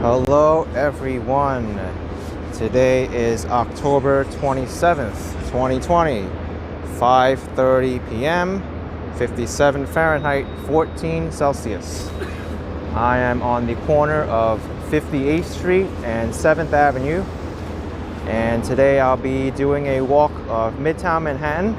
Hello everyone. Today is October 27th, 2020, 5:30 p.m., 57 Fahrenheit, 14 Celsius. I am on the corner of 58th Street and 7th Avenue, and today I'll be doing a walk of Midtown Manhattan.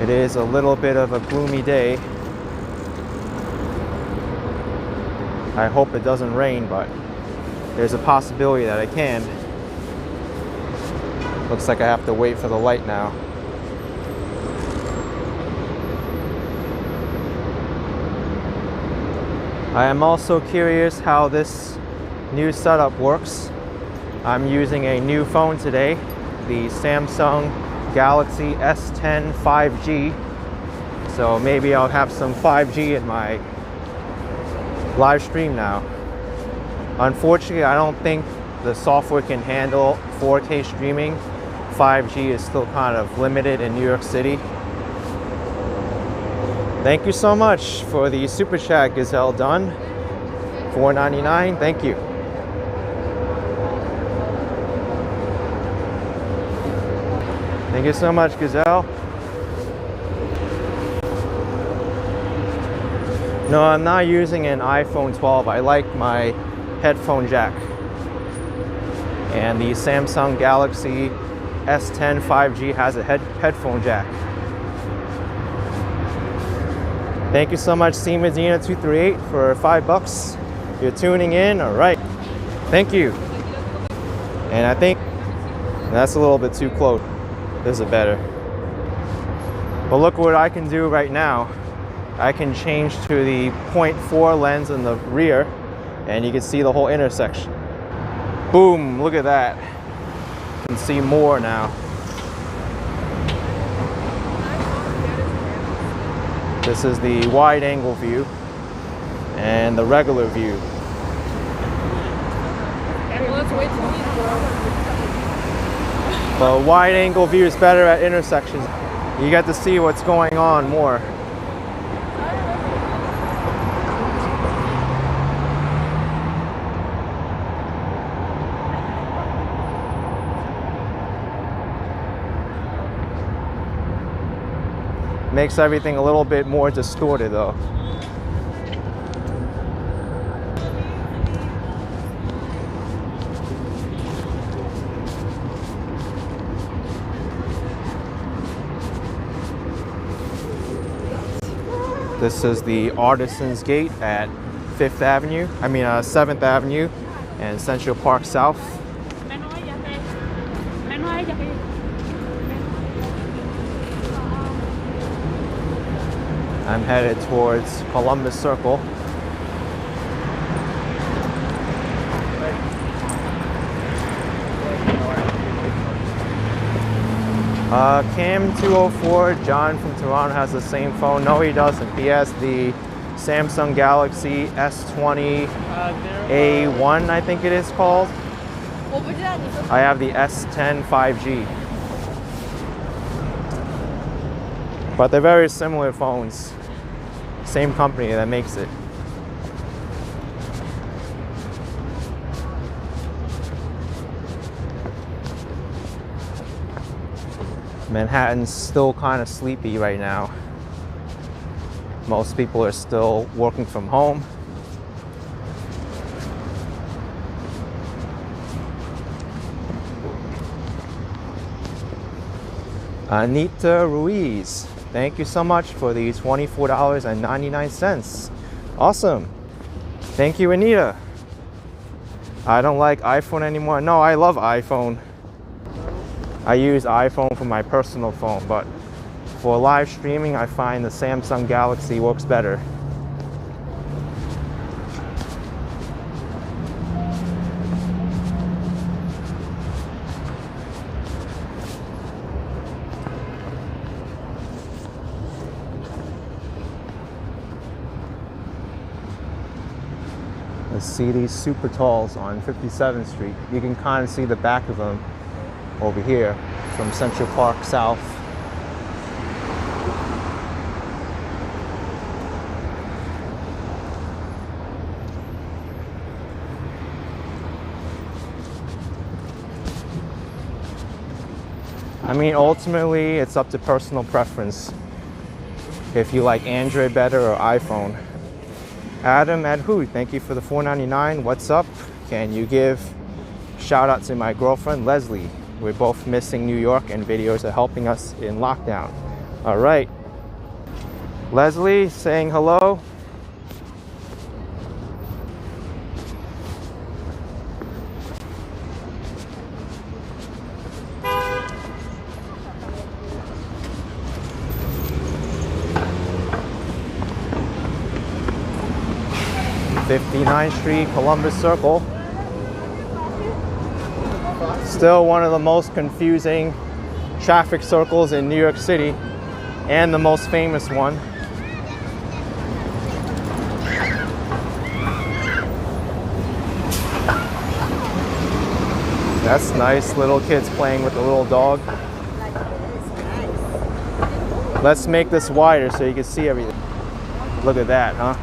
It is a little bit of a gloomy day. I hope it doesn't rain, but there's a possibility that it can. Looks like I have to wait for the light now. I am also curious how this new setup works. I'm using a new phone today, the Samsung Galaxy S10 5G. So maybe I'll have some 5G in my live stream now. Unfortunately, I don't think the software can handle 4K streaming. 5G is still kind of limited in New York City. Thank you so much for the super chat, Gazelle Dunn. $4.99, thank you. Thank you so much, Gazelle. No, I'm not using an iPhone 12. I like my headphone jack. And the Samsung Galaxy S10 5G has a headphone jack. Thank you so much, C Medina 238 for $5. You're tuning in, all right. Thank you. And I think that's a little bit too close. This is better. But look what I can do right now. I can change to the 0.4 lens in the rear, and you can see the whole intersection. Boom, look at that. You can see more now. This is the wide angle view and the regular view. The wide angle view is better at intersections. You get to see what's going on more. Makes everything a little bit more distorted though. This is the Artisans Gate at 7th Avenue and Central Park South. I'm headed towards Columbus Circle. Cam 204, John from Toronto has the same phone. No, he doesn't. He has the Samsung Galaxy S20 A1, I think it is called. I have the S10 5G. But they're very similar phones. Same company that makes it. Manhattan's still kind of sleepy right now. Most people are still working from home. Anita Ruiz, thank you so much for the $24.99. Awesome. Thank you, Anita. I don't like iPhone anymore. No, I love iPhone. I use iPhone for my personal phone, but for live streaming, I find the Samsung Galaxy works better. Let's see these super talls on 57th Street. You can kind of see the back of them over here from Central Park South. I mean, ultimately, it's up to personal preference. If you like Android better or iPhone. Adam Adhu, thank you for the $4.99. What's up? Can you give shout out to my girlfriend, Leslie? We're both missing New York and videos are helping us in lockdown. All right. Leslie saying hello. '59th Street, Columbus Circle. Still one of the most confusing traffic circles in New York City, and the most famous one. That's nice, little kids playing with the little dog. Let's make this wider so you can see everything. Look at that, huh?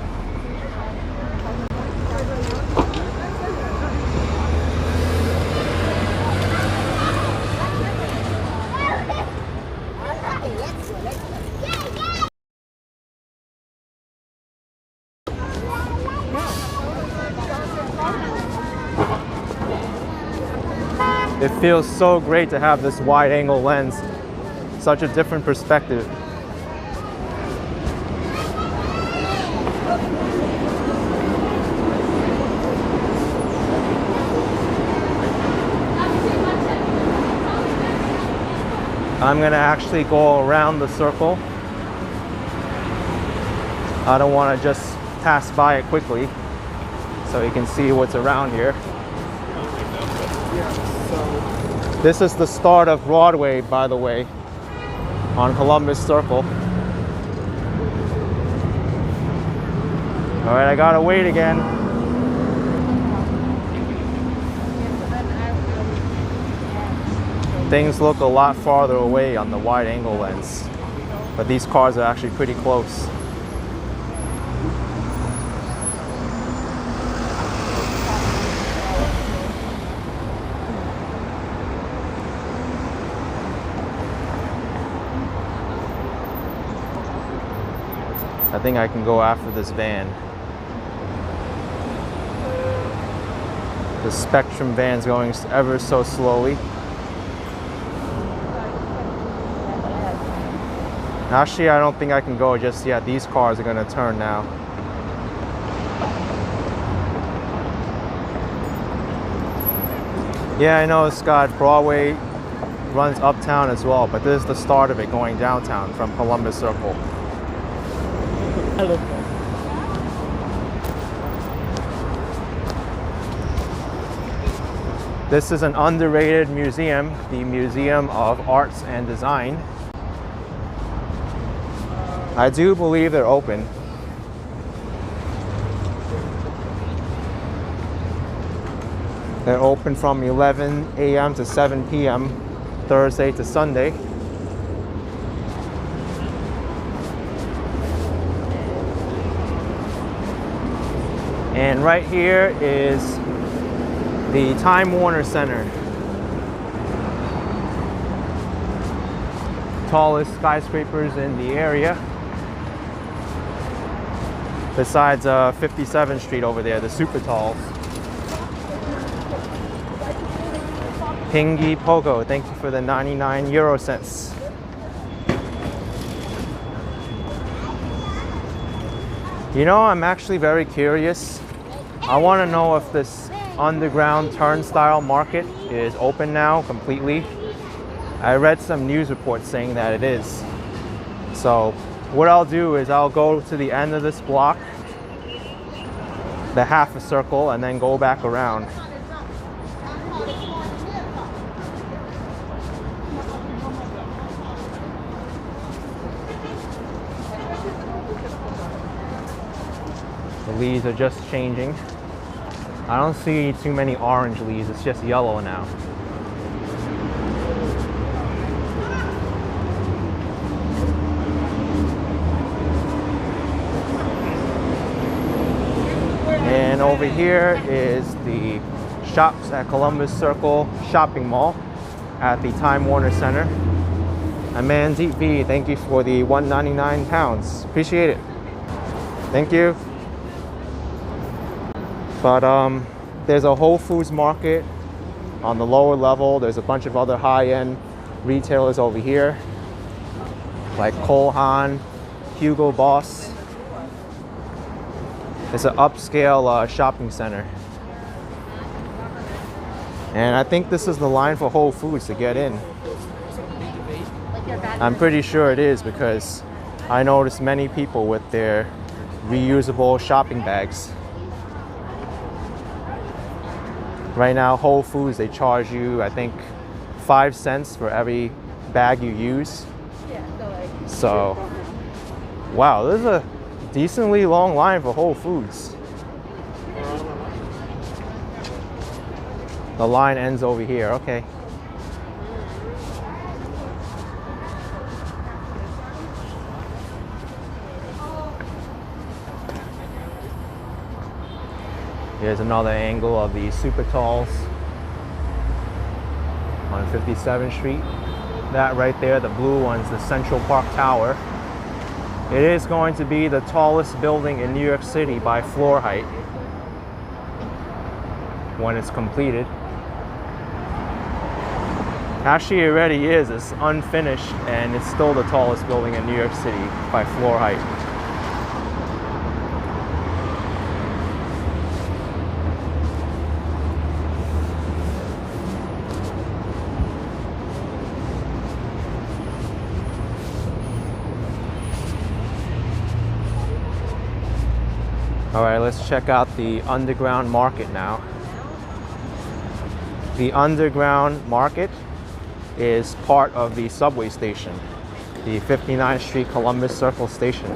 It feels so great to have this wide angle lens, such a different perspective. I'm gonna actually go around the circle. I don't want to just pass by it quickly, so you can see what's around here. This is the start of Broadway, by the way, on Columbus Circle. All right, I gotta wait again. Things look a lot farther away on the wide angle lens, but these cars are actually pretty close. I think I can go after this van. The Spectrum van's going ever so slowly. Actually, I don't think I can go just yet. These cars are going to turn now. Yeah, I know, Scott. Broadway runs uptown as well, but this is the start of it going downtown from Columbus Circle. This is an underrated museum, the Museum of Arts and Design. I do believe they're open. They're open from 11 a.m. to 7 p.m. Thursday to Sunday. And right here is the Time Warner Center. Tallest skyscrapers in the area. Besides 57th Street over there, the super talls. Pingy Pogo, thank you for the 99 euro cents. You know, I'm actually very curious. I want to know if this underground Turnstyle market is open now completely. I read some news reports saying that it is. So what I'll do is I'll go to the end of this block, the half a circle, and then go back around. The leaves are just changing. I don't see too many orange leaves, it's just yellow now. And over here is the Shops at Columbus Circle shopping mall at the Time Warner Center. And man, Deep V, thank you for the 199 pounds. Appreciate it. Thank you. But there's a Whole Foods market on the lower level. There's a bunch of other high-end retailers over here, like Cole Haan, Hugo Boss. It's an upscale shopping center. And I think this is the line for Whole Foods to get in. I'm pretty sure it is because I noticed many people with their reusable shopping bags. Right now, Whole Foods, they charge you, I think, 5 cents for every bag you use. So, wow, this is a decently long line for Whole Foods. The line ends over here, okay. Here's another angle of the Super Talls on 57th Street. That right there, the blue one's the Central Park Tower. It is going to be the tallest building in New York City by floor height when it's completed. Actually, it already is. It's unfinished and it's still the tallest building in New York City by floor height. All right, let's check out the underground market now. The underground market is part of the subway station, the 59th Street Columbus Circle station.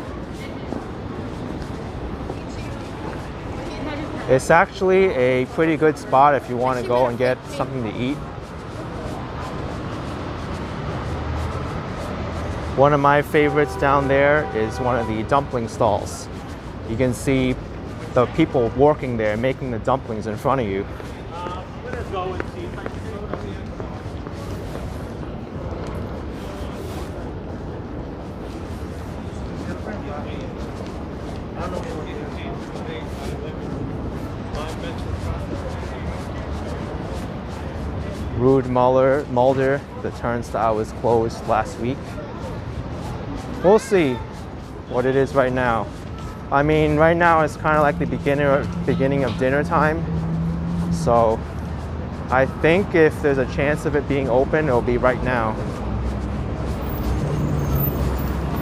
It's actually a pretty good spot if you want to go and get something to eat. One of my favorites down there is one of the dumpling stalls. You can see the people working there making the dumplings in front of you. Rude Mulder, the Turnstyle was closed last week. We'll see what it is right now. I mean, right now it's kind of like the beginning of dinner time. So I think if there's a chance of it being open, it'll be right now.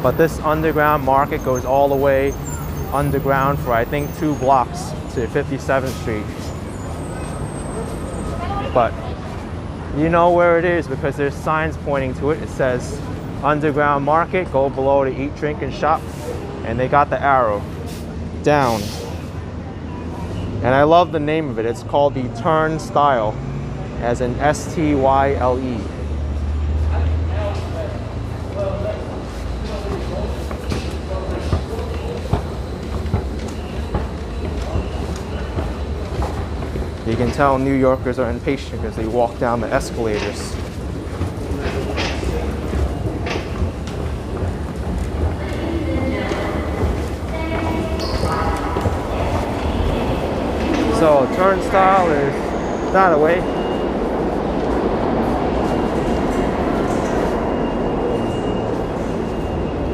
But this underground market goes all the way underground for I think 2 blocks to 57th Street. But you know where it is because there's signs pointing to it. It says underground market, go below to eat, drink, and shop. And they got the arrow down. And I love the name of it. It's called the Turnstyle, as in S-T-Y-L-E. You can tell New Yorkers are impatient because they walk down the escalators. So Turnstyle is that away.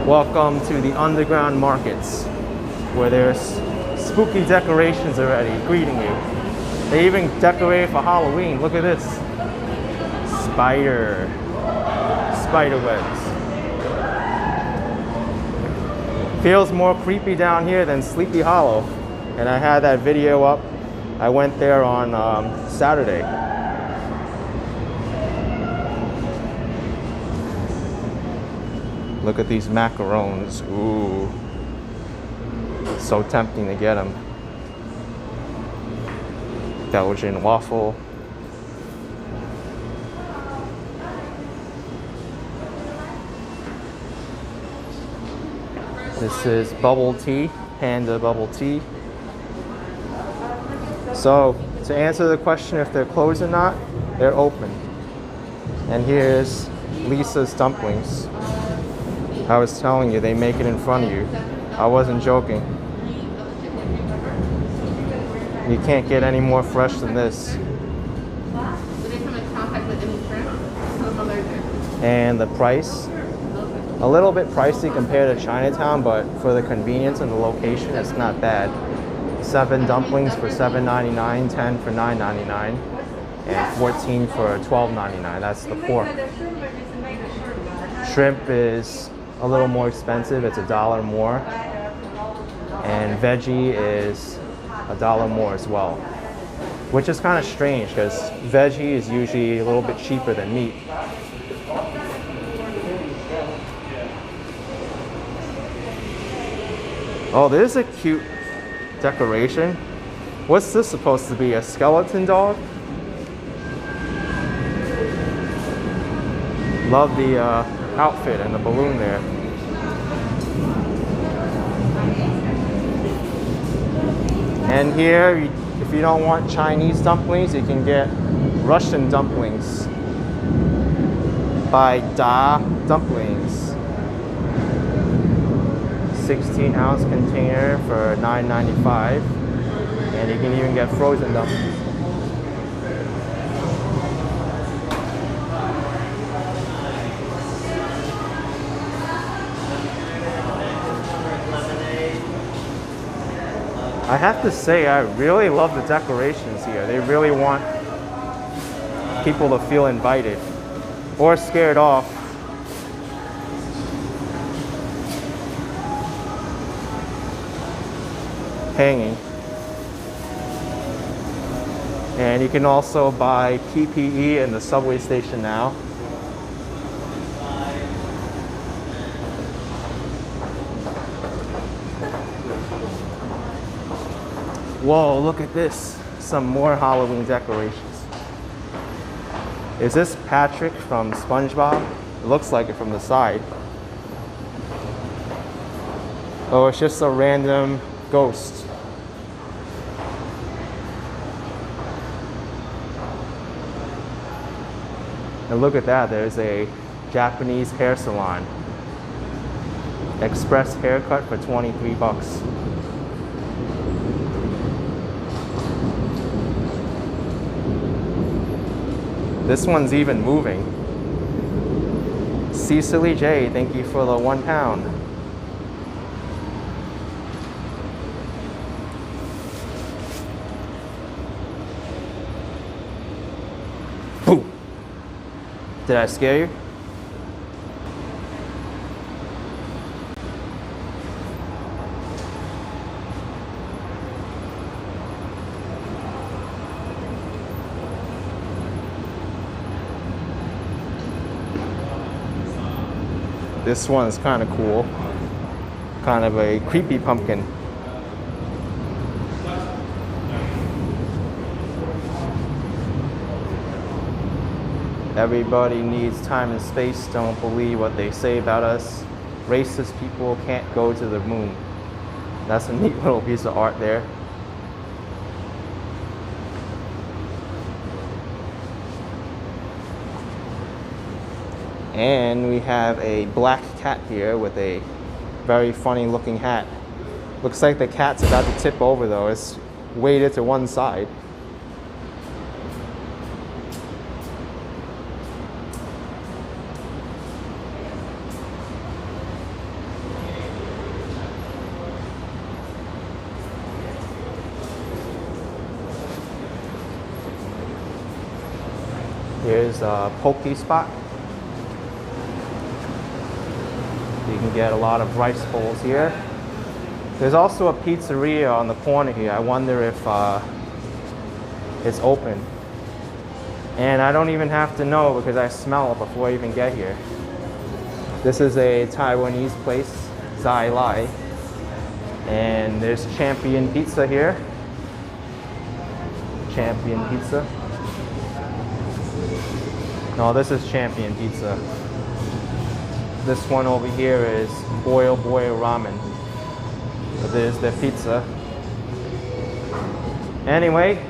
Welcome to the underground markets, where there's spooky decorations already greeting you. They even decorated for Halloween. Look at this. Spider webs. Feels more creepy down here than Sleepy Hollow. And I had that video up. I went there on Saturday. Look at these macarons. Ooh. So tempting to get them. Belgian waffle. This is bubble tea, Panda bubble tea. So to answer the question if they're closed or not, they're open. And here's Lisa's dumplings. I was telling you, they make it in front of you. I wasn't joking. You can't get any more fresh than this. And the price, a little bit pricey compared to Chinatown, but for the convenience and the location, it's not bad. 7 dumplings for $7.99, 10 for $9.99, and 14 for $12.99. That's the pork. Shrimp is a little more expensive. It's $1 more. And veggie is $1 more as well. Which is kind of strange because veggie is usually a little bit cheaper than meat. Oh, there's a cute decoration. What's this supposed to be? A skeleton dog? Love the outfit and the balloon there. And here, if you don't want Chinese dumplings, you can get Russian dumplings by Da Dumplings. 16-ounce container for $9.95, and you can even get frozen dumplings. I have to say, I really love the decorations here. They really want people to feel invited or scared off. Hanging. And you can also buy PPE in the subway station now. Whoa, look at this. Some more Halloween decorations. Is this Patrick from SpongeBob? It looks like it from the side. Oh, it's just a random ghost. And look at that, there's a Japanese hair salon. Express haircut for 23 bucks. This one's even moving. Cecily J, thank you for the £1. Boom! Did I scare you? This one is kind of cool. Kind of a creepy pumpkin. Everybody needs time and space. Don't believe what they say about us. Racist people can't go to the moon. That's a neat little piece of art there. And we have a black cat here with a very funny looking hat. Looks like the cat's about to tip over though. It's weighted to one side. Here's a poke spot. You can get a lot of rice bowls here. There's also a pizzeria on the corner here. I wonder if it's open. And I don't even have to know because I smell it before I even get here. This is a Taiwanese place, Zai Lai. And there's Champion Pizza here. Champion Pizza. No, this is Champion Pizza. This one over here is Boil Boil Ramen. So there's the pizza. Anyway,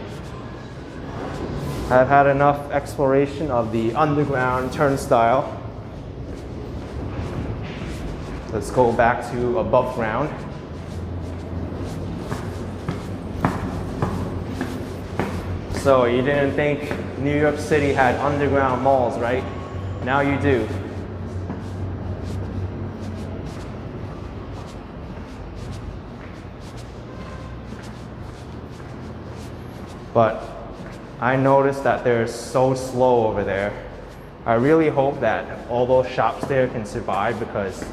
I've had enough exploration of the underground turnstile. Let's go back to above ground. So you didn't think New York City had underground malls, right? Now you do. But I noticed that they're so slow over there. I really hope that all those shops there can survive because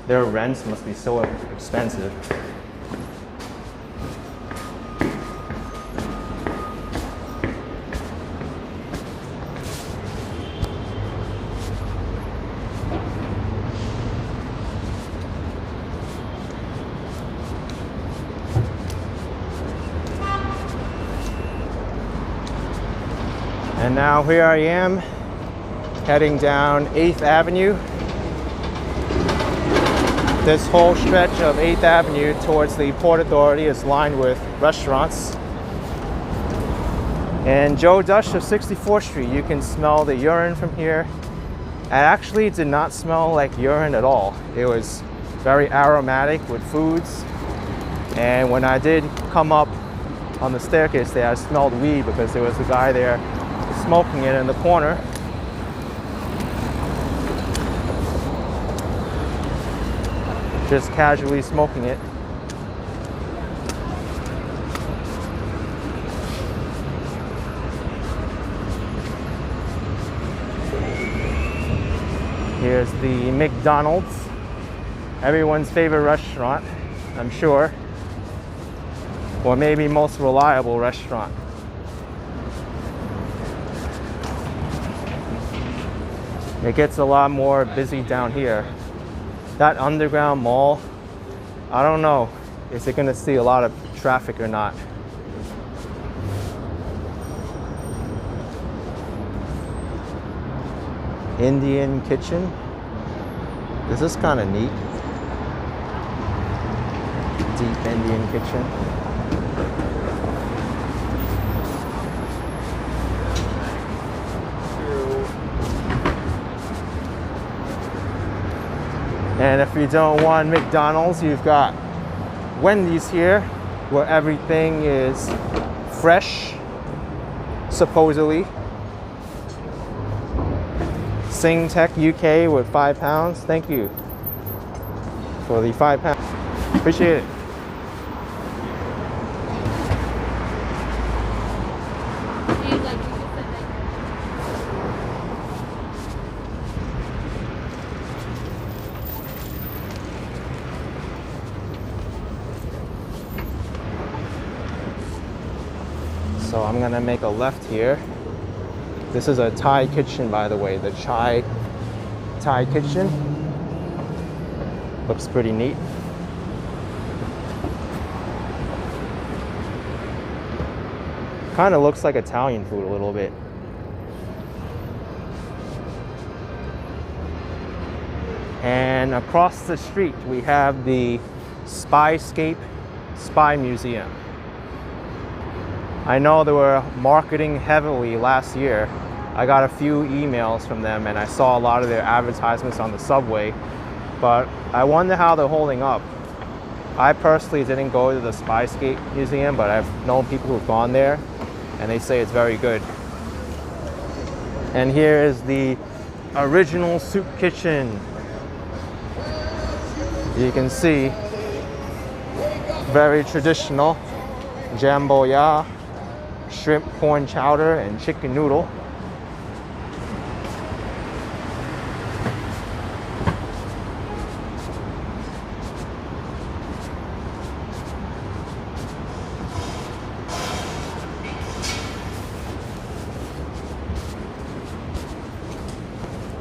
their rents must be so expensive. And now here I am, heading down 8th Avenue. This whole stretch of 8th Avenue towards the Port Authority is lined with restaurants. And Joe Dush of 64th Street, you can smell the urine from here. It actually did not smell like urine at all. It was very aromatic with foods. And when I did come up on the staircase there, I smelled weed because there was a guy there smoking it in the corner. Just casually smoking it. Here's the McDonald's, everyone's favorite restaurant, I'm sure, or maybe most reliable restaurant. It gets a lot more busy down here. That underground mall, I don't know, is it gonna see a lot of traffic or not? Indian kitchen. This is kind of neat. Deep Indian kitchen. And if you don't want McDonald's, you've got Wendy's here, where everything is fresh, supposedly. Sing Tech UK with £5. Thank you for the £5. Appreciate it. So I'm gonna make a left here. This is a Thai kitchen, by the way, the Thai kitchen. Looks pretty neat. Kind of looks like Italian food a little bit. And across the street, we have the Spyscape Spy Museum. I know they were marketing heavily last year. I got a few emails from them and I saw a lot of their advertisements on the subway, but I wonder how they're holding up. I personally didn't go to the Spyscape Museum, but I've known people who've gone there and they say it's very good. And here is the original soup kitchen. You can see, very traditional. Jamboya, shrimp corn chowder, and chicken noodle.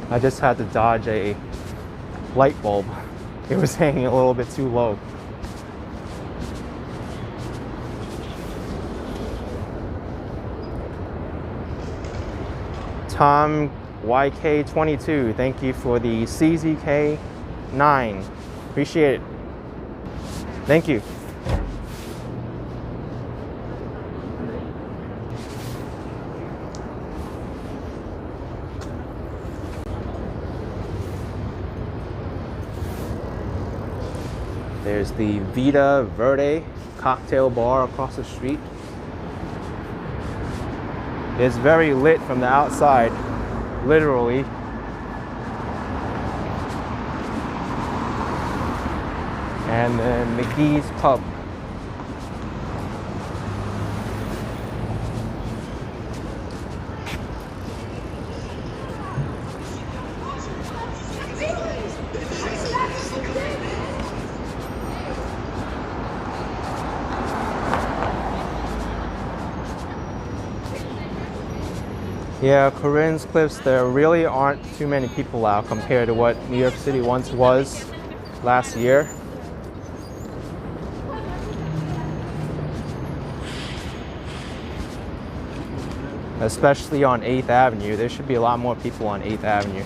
I just had to dodge a light bulb. It was hanging a little bit too low. Tom YK22, thank you for the CZK9. Appreciate it. Thank you. There's the Vita Verde cocktail bar across the street. It's very lit from the outside, literally. And then McGee's Pub. Yeah, Corinne's Cliffs, there really aren't too many people out compared to what New York City once was last year. Especially on 8th Avenue. There should be a lot more people on 8th Avenue.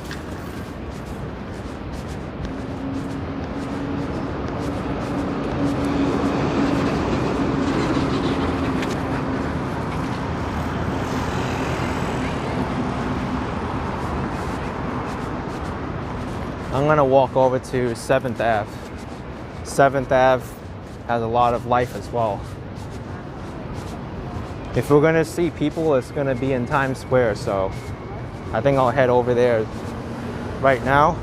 I'm gonna walk over to 7th Ave. 7th Ave has a lot of life as well. If we're gonna see people, it's gonna be in Times Square, so I think I'll head over there right now.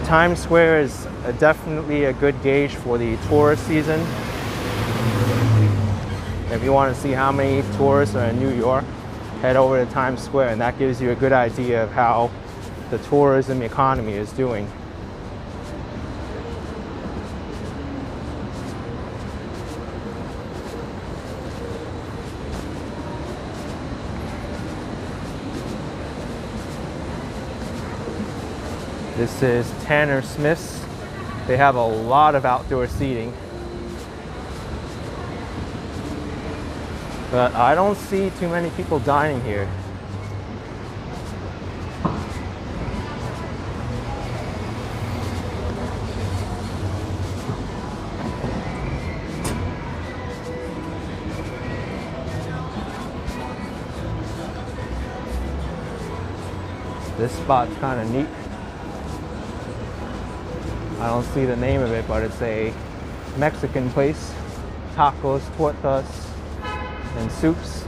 Times Square is definitely a good gauge for the tourist season. If you want to see how many tourists are in New York, head over to Times Square, and that gives you a good idea of how the tourism economy is doing. This is Tanner Smith's. They have a lot of outdoor seating. But I don't see too many people dining here. This spot's kind of neat. I don't see the name of it, but it's a Mexican place. Tacos, tortas, and soups.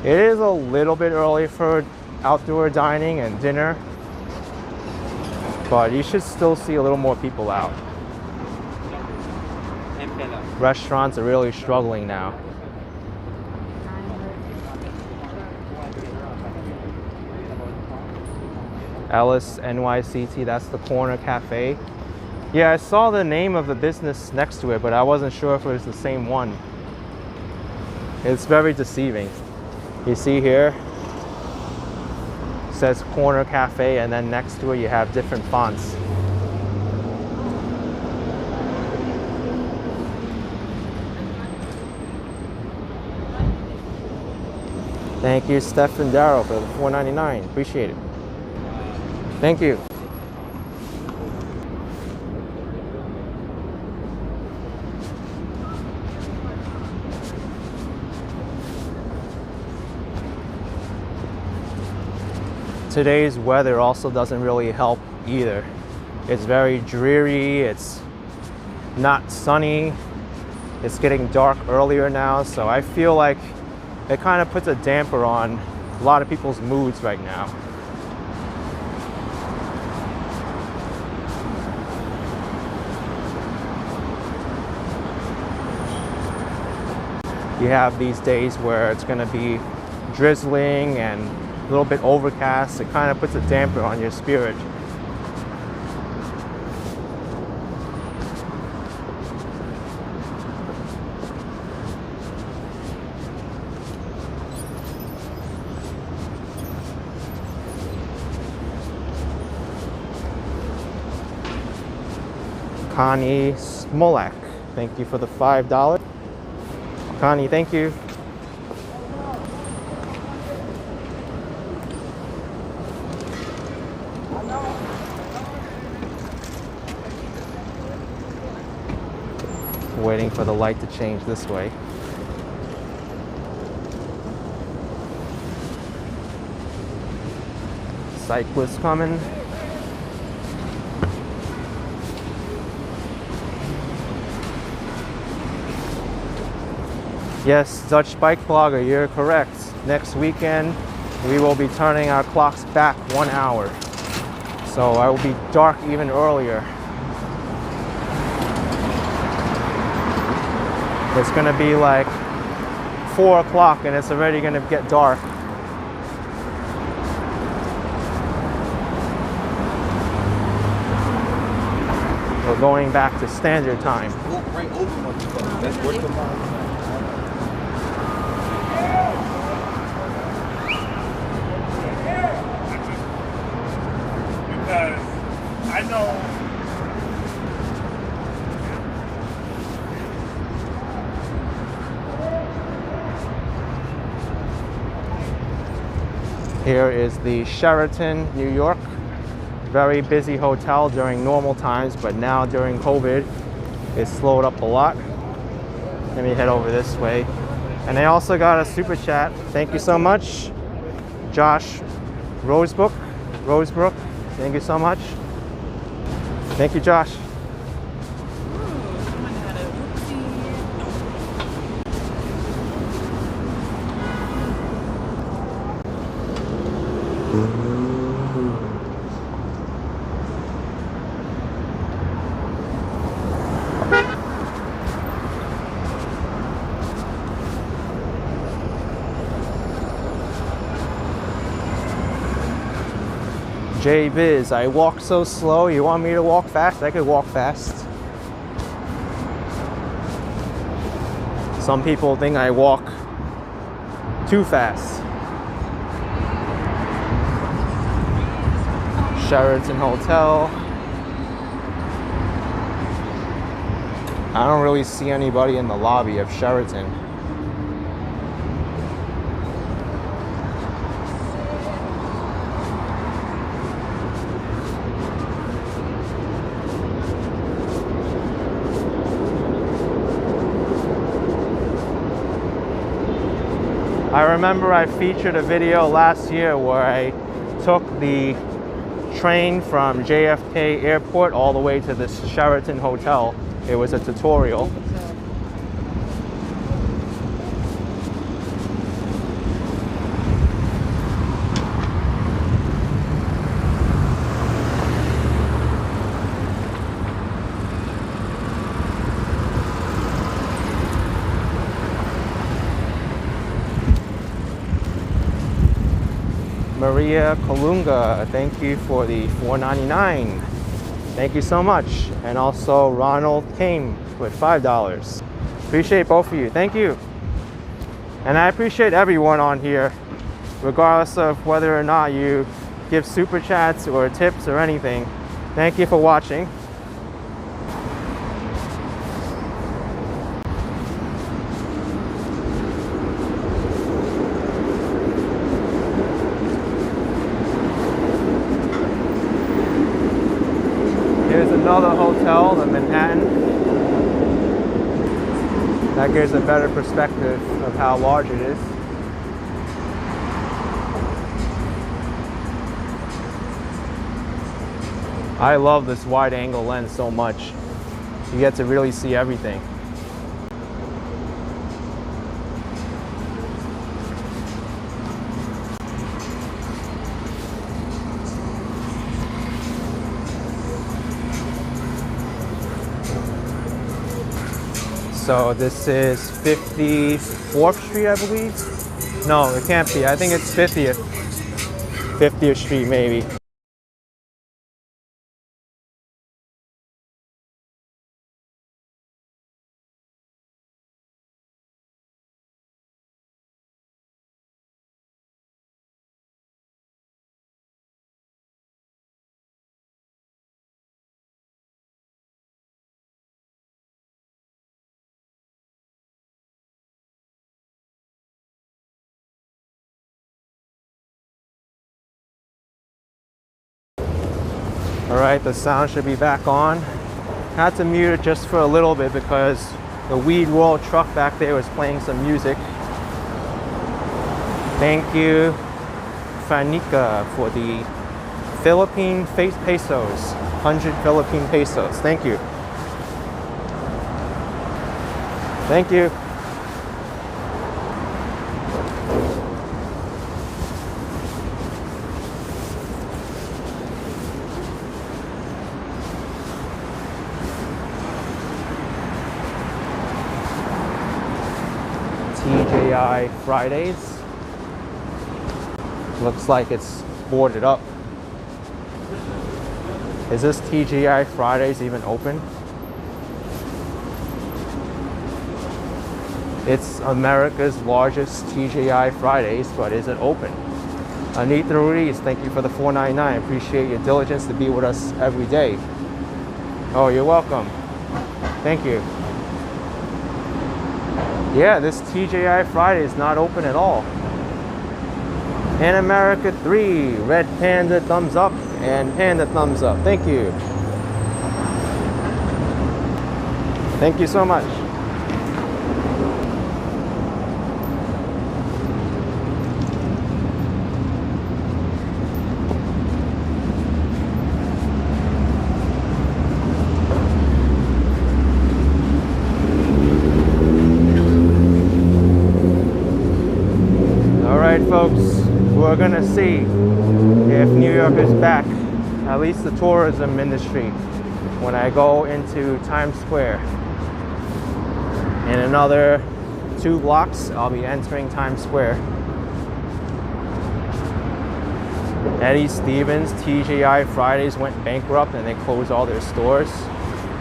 It is a little bit early for outdoor dining and dinner, but you should still see a little more people out. Restaurants are really struggling now. Ellis NYC, that's the corner cafe. Yeah, I saw the name of the business next to it, but I wasn't sure if it was the same one. It's very deceiving. You see here, it says corner cafe, and then next to it you have different fonts. Thank you, Steph and Darrow, for the $4.99. Appreciate it. Thank you. Today's weather also doesn't really help either. It's very dreary, it's not sunny, it's getting dark earlier now, so I feel like it kind of puts a damper on a lot of people's moods right now. You have these days where it's going to be drizzling and a little bit overcast. It kind of puts a damper on your spirit. Connie Smolak, thank you for the $5. Connie, thank you. Waiting for the light to change this way. Cyclists coming. Yes, Dutch Bike Blogger, you're correct. Next weekend, we will be turning our clocks back 1 hour. So I will be dark even earlier. It's gonna be like 4 o'clock and it's already gonna get dark. We're going back to standard time. That's what the I know. Here is the Sheraton, New York. Very busy hotel during normal times, but now during COVID, it's slowed up a lot. Let me head over this way. And they also got a super chat. Thank you so much, Josh Rosebrook. Thank you so much. Thank you, Josh. Someone had a whoopsie. J-Biz, I walk so slow. You want me to walk fast? I could walk fast. Some people think I walk too fast. Sheraton Hotel. I don't really see anybody in the lobby of Sheraton. I remember I featured a video last year where I took the train from JFK Airport all the way to the Sheraton Hotel. It was a tutorial. Maria Kalunga, thank you for the $4.99. Thank you so much. And also Ronald came with $5. Appreciate both of you. Thank you. And I appreciate everyone on here, regardless of whether or not you give super chats or tips or anything. Thank you for watching. Here's another hotel in Manhattan. That gives a better perspective of how large it is. I love this wide angle lens so much. You get to really see everything. So this is 54th Street, I believe. No, it can't be. I think it's 50th. 50th Street, maybe. All right, the sound should be back on. Had to mute it just for a little bit because the Weed World truck back there was playing some music. Thank you, Fanika, for the Philippine pesos. 100 Philippine pesos. Thank you. Thank you. TGI Fridays. Looks like it's boarded up. Is this TGI Fridays even open? It's America's largest TGI Fridays, but is it open? Anita Ruiz, thank you for the $4.99. Appreciate your diligence to be with us every day. Oh, you're welcome. Thank you. Yeah, this TGI Friday is not open at all. In America 3, red panda thumbs up and panda thumbs up. Thank you. Thank you so much. Folks, we're gonna see if New York is back, at least the tourism industry, when I go into Times Square. In another 2 blocks, I'll be entering Times Square. Eddie Stevens, TGI Fridays went bankrupt and they closed all their stores.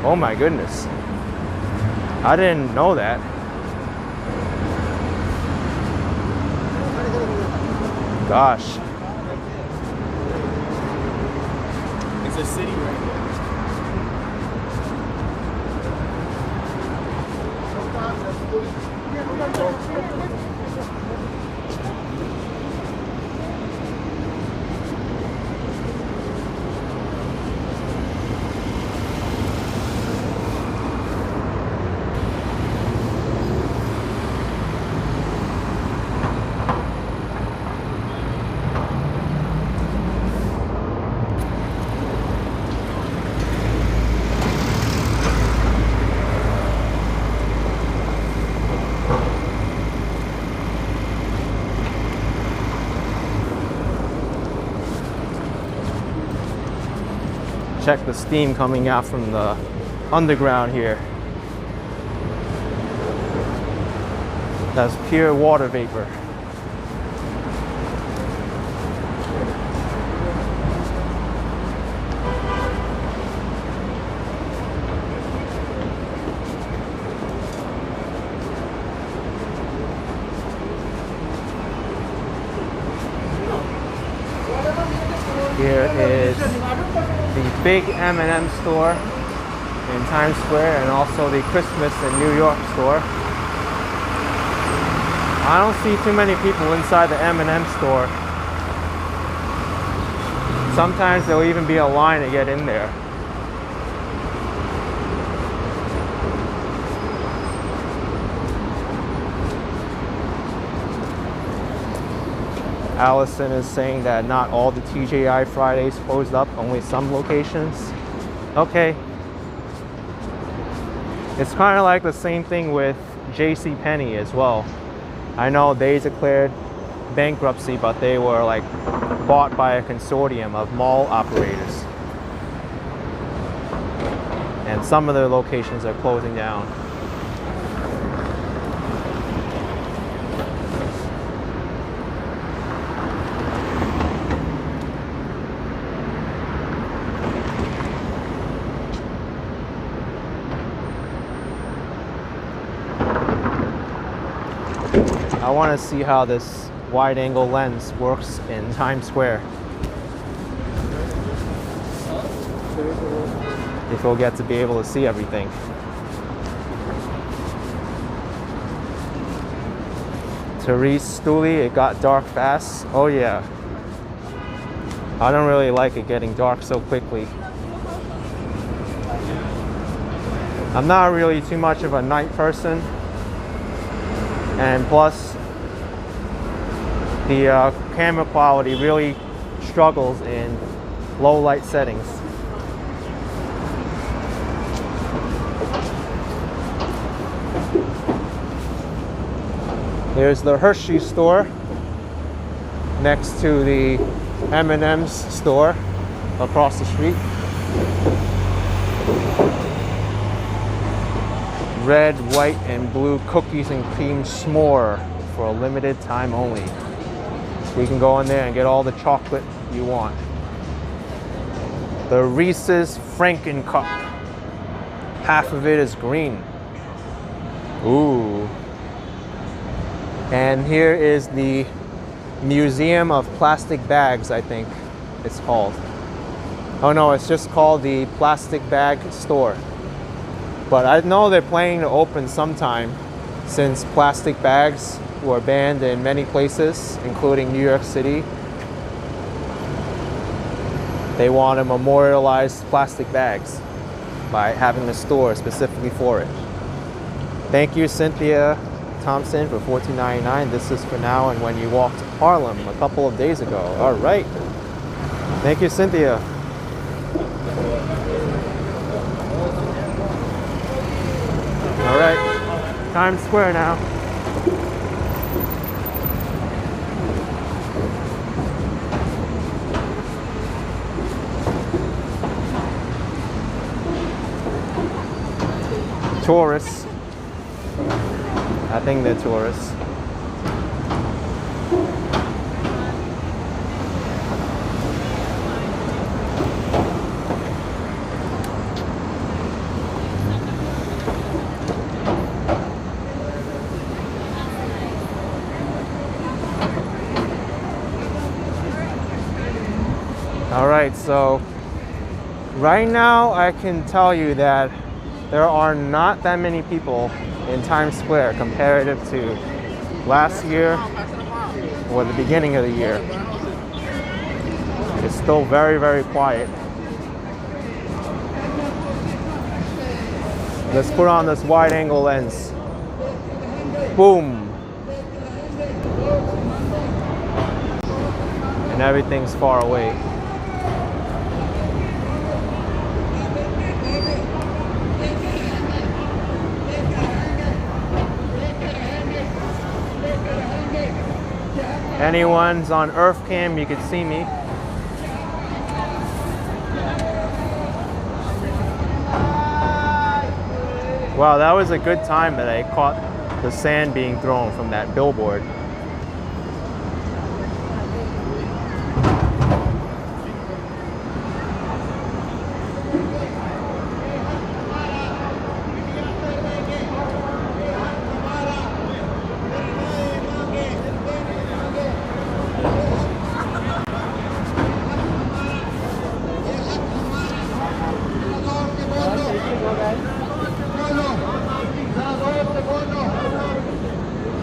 Oh my goodness. I didn't know that. Gosh. It's a city right here. Check the steam coming out from the underground here. That's pure water vapor. Here is the big M&M store in Times Square and also the Christmas in New York store. I don't see too many people inside the M&M store. Sometimes there'll even be a line to get in there. Allison is saying that not all the TGI Fridays closed up, only some locations. Okay. It's kind of like the same thing with JCPenney as well. I know they declared bankruptcy, but they were like bought by a consortium of mall operators. And some of their locations are closing down. I want to see how this wide-angle lens works in Times Square. If we'll get to be able to see everything. Therese Stooley, it got dark fast. Oh yeah. I don't really like it getting dark so quickly. I'm not really too much of a night person. And plus, the camera quality really struggles in low light settings. Here's the Hershey store next to the M&M's store across the street. Red, white, and blue cookies and cream s'more for a limited time only. So you can go in there and get all the chocolate you want. The Reese's Franken Cup. Half of it is green. Ooh. And here is the Museum of Plastic Bags, I think it's called. Oh no, it's just called the Plastic Bag Store. But I know they're planning to open sometime, since plastic bags were banned in many places, including New York City. They want to memorialize plastic bags by having a store specifically for it. Thank you, Cynthia Thompson, for $14.99. This is for now and when you walked Harlem a couple of days ago. All right. Thank you, Cynthia. All right. Times Square now. Tourists. I think they're tourists. All right, so right now I can tell you that there are not that many people in Times Square comparative to last year or the beginning of the year. It's still very, very quiet. Let's put on this wide angle lens. Boom. And everything's far away. Anyone's on Earth Cam, you can see me. Wow, that was a good time that I caught the sand being thrown from that billboard.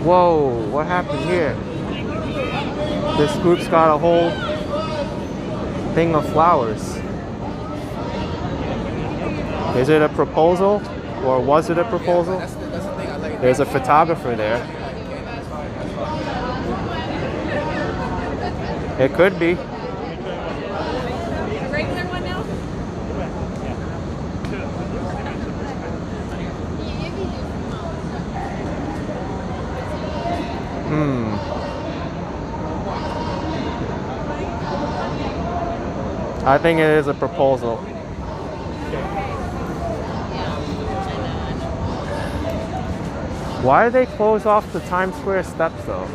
Whoa, what happened here? This group's got a whole thing of flowers. Is it a proposal? Or was it a proposal? There's a photographer there. It could be. Regular one now? I think it is a proposal. Why did they close off the Times Square steps though?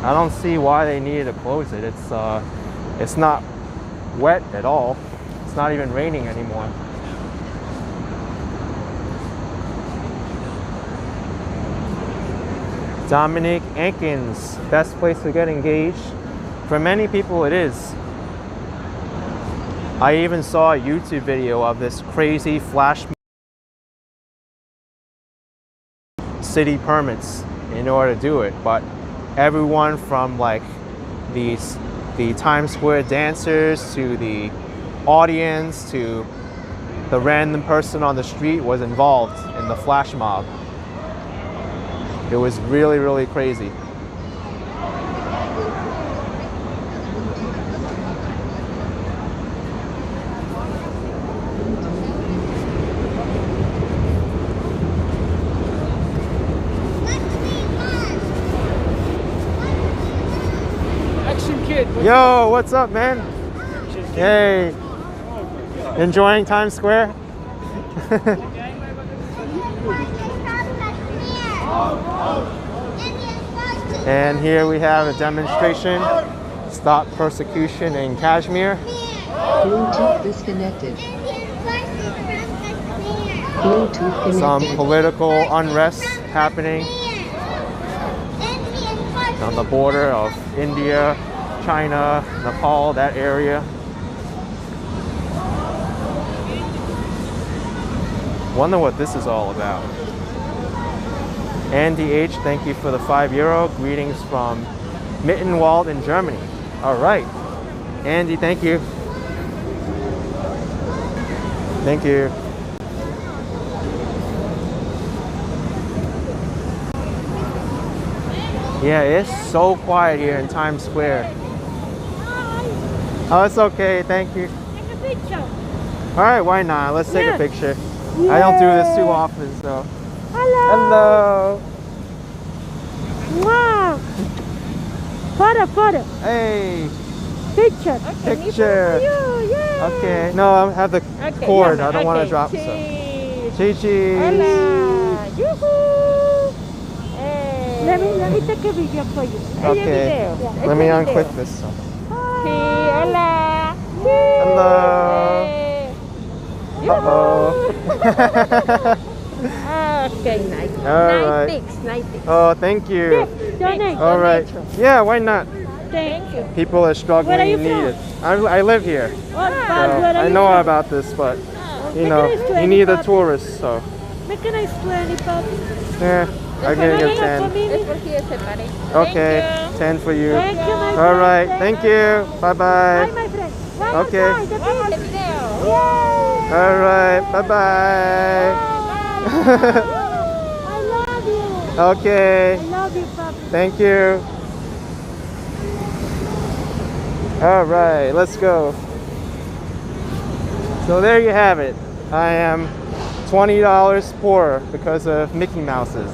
I don't see why they needed to close it. It's not wet at all. It's not even raining anymore. Dominique Ankins, best place to get engaged. For many people it is. I even saw a YouTube video of this crazy flash city permits in order to do it, but everyone from like the Times Square dancers to the audience to the random person on the street was involved in the flash mob. It was really, really crazy. Yo, what's up, man? Hey, enjoying Times Square? And here we have a demonstration. Stop persecution in Kashmir. Bluetooth disconnected. Bluetooth connected. Some political unrest happening on the border of India, China, Nepal, that area. Wonder what this is all about. Andy H, thank you for the €5. Greetings from Mittenwald in Germany. All right. Andy, thank you. Thank you. Yeah, it's so quiet here in Times Square. Oh, it's okay. Thank you. Take a picture. All right, why not? Let's take a picture. Yeah. I don't do this too often, so. Hello. Hello. Wow. Photo. Hey. Picture. Picture. You, yeah. Okay. No, I have the cord. yeah, I don't want to drop Cheese. so. Cheese. Hola. Yoo-hoo. Hey. Let me take a video for you. Okay. Yeah. Let me unclick this. So. Hola. Hello. Hey. Uh-oh. Okay, nice. All right. Nice. Oh, thank you. Donate. All right. Yeah, why not? Thank you. People are struggling Where are you and need from? it. I live here. Oh, So where are I you know from? about this, but you Make know, a nice you 20 need the puppy. tourists, so Make a nice 20 puppy. yeah, I'm gonna give 10. Okay, 10 for you. Thank you, my All right, friend. thank you. Bye Bye, bye. my friend. Bye, Okay. bye, the video. All right, bye bye. I love you. Okay, I love you, puppy. thank you. All right, let's go. So there you have it. I am $20 poorer because of Mickey Mouses.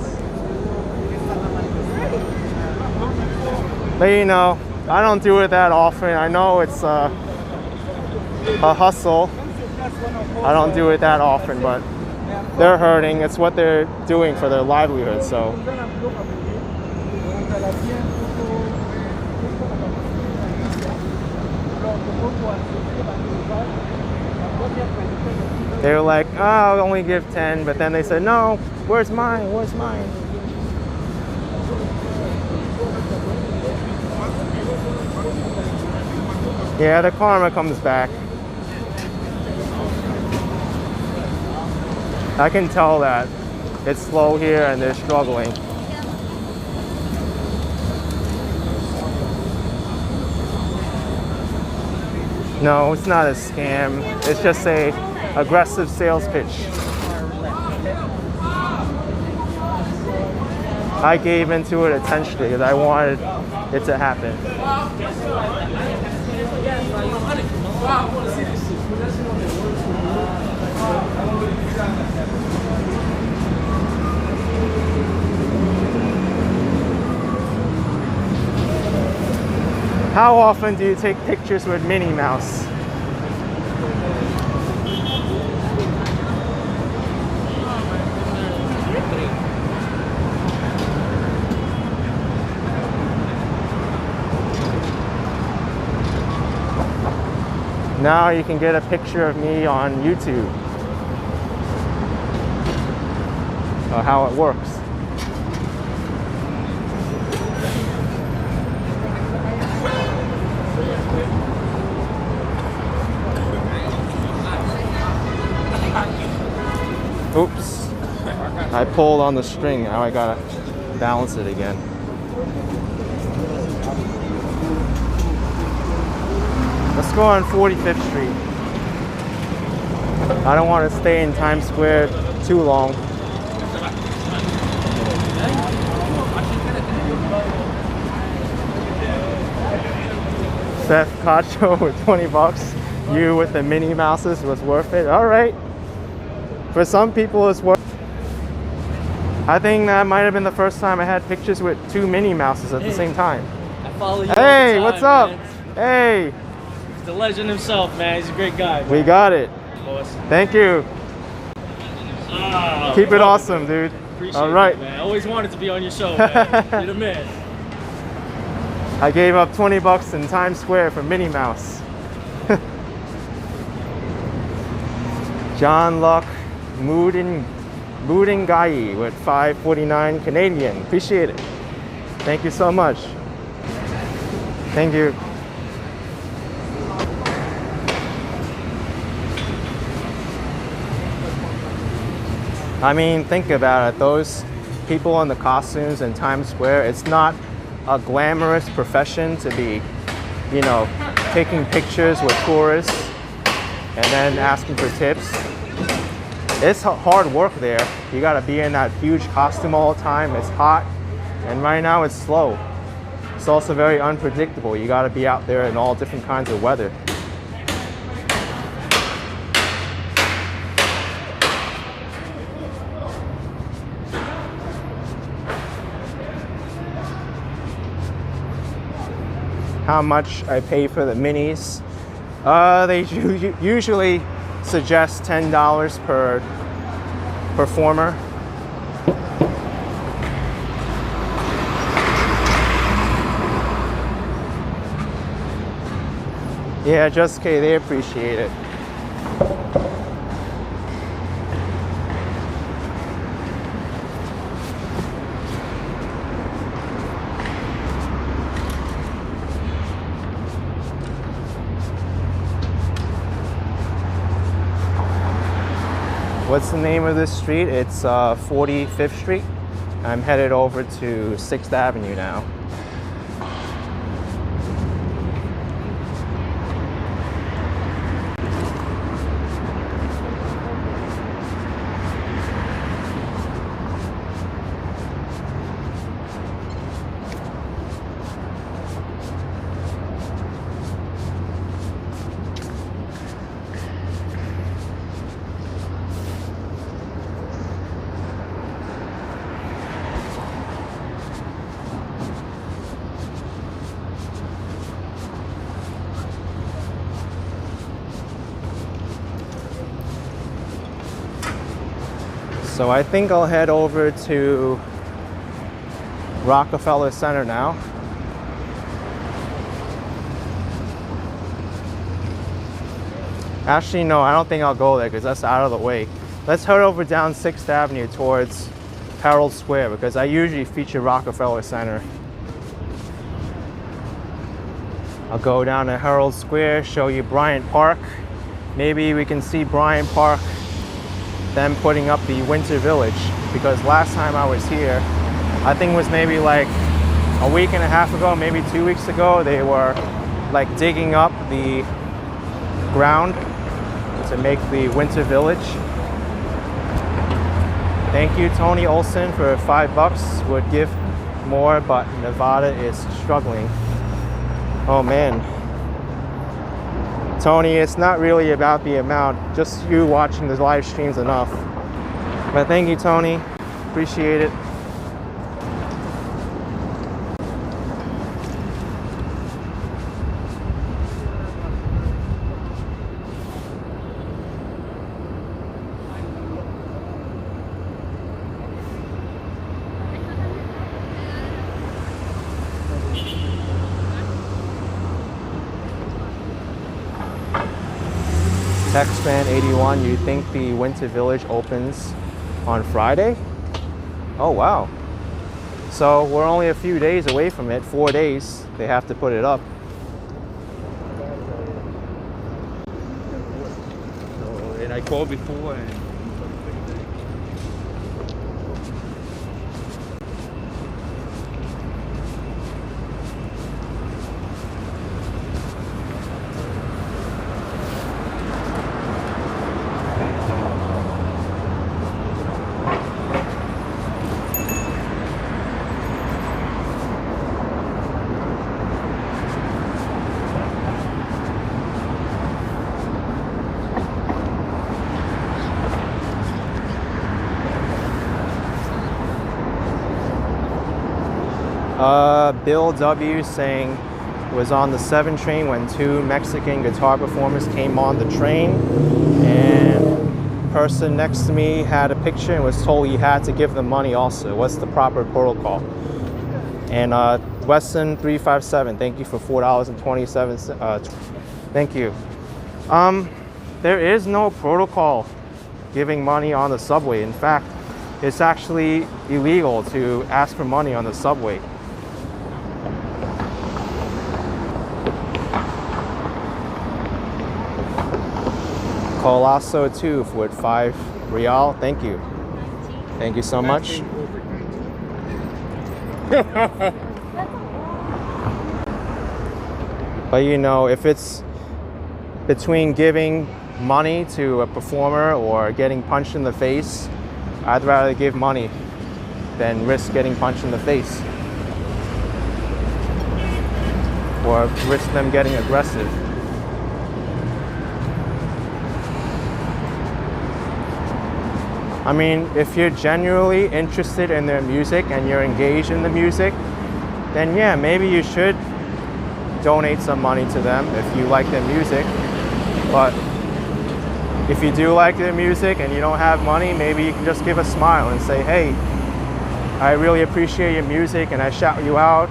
But you know, I don't do it that often. I know it's a hustle. I don't do it that often, but they're hurting. It's what they're doing for their livelihood, so. They were like, oh, I'll only give 10, but then they said, no, where's mine? Where's mine? Yeah, the karma comes back. I can tell that it's slow here and they're struggling. No, it's not a scam. It's just a aggressive sales pitch. I gave into it intentionally because I wanted it to happen. How often do you take pictures with Minnie Mouse? Now you can get a picture of me on YouTube. How it works. Oops. I pulled on the string. Now I gotta balance it again. Let's go on 45th Street. I don't want to stay in Times Square too long. Seth Cacho with 20 bucks. You with the Minnie Mouses was worth it. All right. For some people, it's worth. I think that might have been the first time I had pictures with two Minnie Mouses at the same time. I follow you all Hey, the time, what's up? man. Hey, The legend himself, man. He's a great guy. we got it. Boss. Thank you. Ah, Keep it brother, awesome, dude. Appreciate All right. it, man. I always wanted to be on your show, man. You're the man. I gave up 20 bucks in Times Square for Minnie Mouse. John Luck Moodingai with 5.49 Canadian. Appreciate it. Thank you so much. Thank you. I mean, think about it. Those people in the costumes in Times Square, it's not a glamorous profession to be, you know, taking pictures with tourists and then asking for tips. It's hard work there. You gotta be in that huge costume all the time. It's hot, and right now it's slow. It's also very unpredictable. You gotta be out there in all different kinds of weather. How much I pay for the minis? They usually suggest $10 per performer. Yeah, just okay, they appreciate it. What's the name of this street? It's 45th Street. I'm headed over to 6th Avenue now. So I think I'll head over to Rockefeller Center now. Actually, no, I don't think I'll go there because that's out of the way. Let's head over down 6th Avenue towards Herald Square because I usually feature Rockefeller Center. I'll go down to Herald Square, show you Bryant Park. Maybe we can see Bryant Park, them putting up the Winter Village, because last time I was here, I think it was maybe like a week and a half ago, maybe 2 weeks ago, they were like digging up the ground to make the Winter Village. Thank you, Tony Olson, for $5. Would give more, but Nevada is struggling. Oh man. Tony, it's not really about the amount, just you watching the live streams enough. But thank you, Tony. Appreciate it. Textman81, you think the Winter Village opens on Friday? Oh wow. So we're only a few days away from it, 4 days. They have to put it up. And I called before and Bill W saying was on the 7 train when 2 Mexican guitar performers came on the train, and the person next to me had a picture and was told he had to give them money also. What's the proper protocol? And Weston 357, thank you for $4.27. Thank you. There is no protocol giving money on the subway. In fact, it's actually illegal to ask for money on the subway. Colasso 2 for 5 real. Thank you. Thank you so much. But you know, if it's between giving money to a performer or getting punched in the face, I'd rather give money than risk getting punched in the face or risk them getting aggressive. I mean, if you're genuinely interested in their music and you're engaged in the music, then yeah, maybe you should donate some money to them if you like their music. But if you do like their music and you don't have money, maybe you can just give a smile and say, hey, I really appreciate your music, and I shout you out.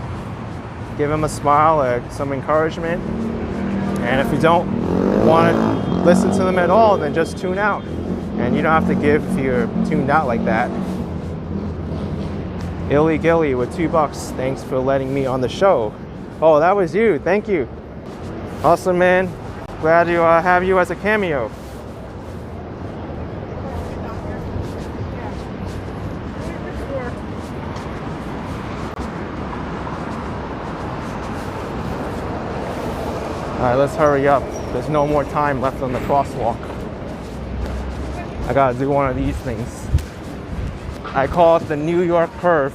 Give them a smile or some encouragement. And if you don't want to listen to them at all, then just tune out. And you don't have to give if you're tuned out like that. Illy Gilly with $2. Thanks for letting me on the show. Oh, that was you. Thank you. Awesome, man. Glad to have you as a cameo. All right, let's hurry up. There's no more time left on the crosswalk. I gotta do one of these things. I call it the New York curve,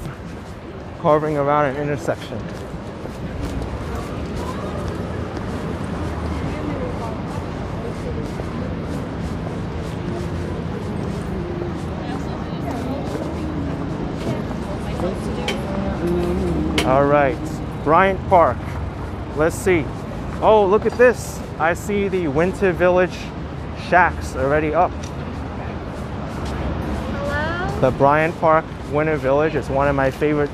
curving around an intersection. All right, Bryant Park. Let's see. Oh, look at this. I see the Winter Village shacks already up. The Bryant Park Winter Village is one of my favorite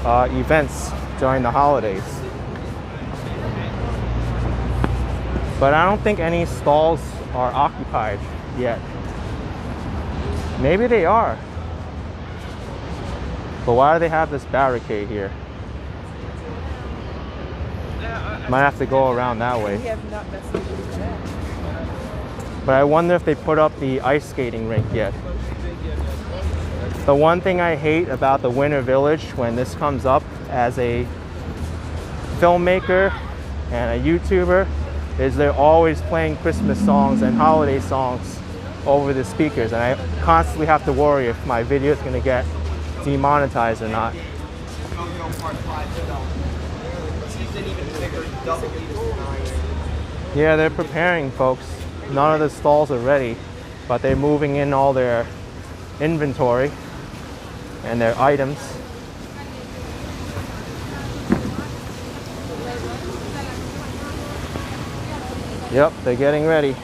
events during the holidays. But I don't think any stalls are occupied yet. Maybe they are. But why do they have this barricade here? Might have to go around that way. But I wonder if they put up the ice skating rink yet. The one thing I hate about the Winter Village when this comes up as a filmmaker and a YouTuber is they're always playing Christmas songs and holiday songs over the speakers, and I constantly have to worry if my video is going to get demonetized or not. Yeah, they're preparing, folks. None of the stalls are ready, but they're moving in all their inventory and their items. Yep, they're getting ready.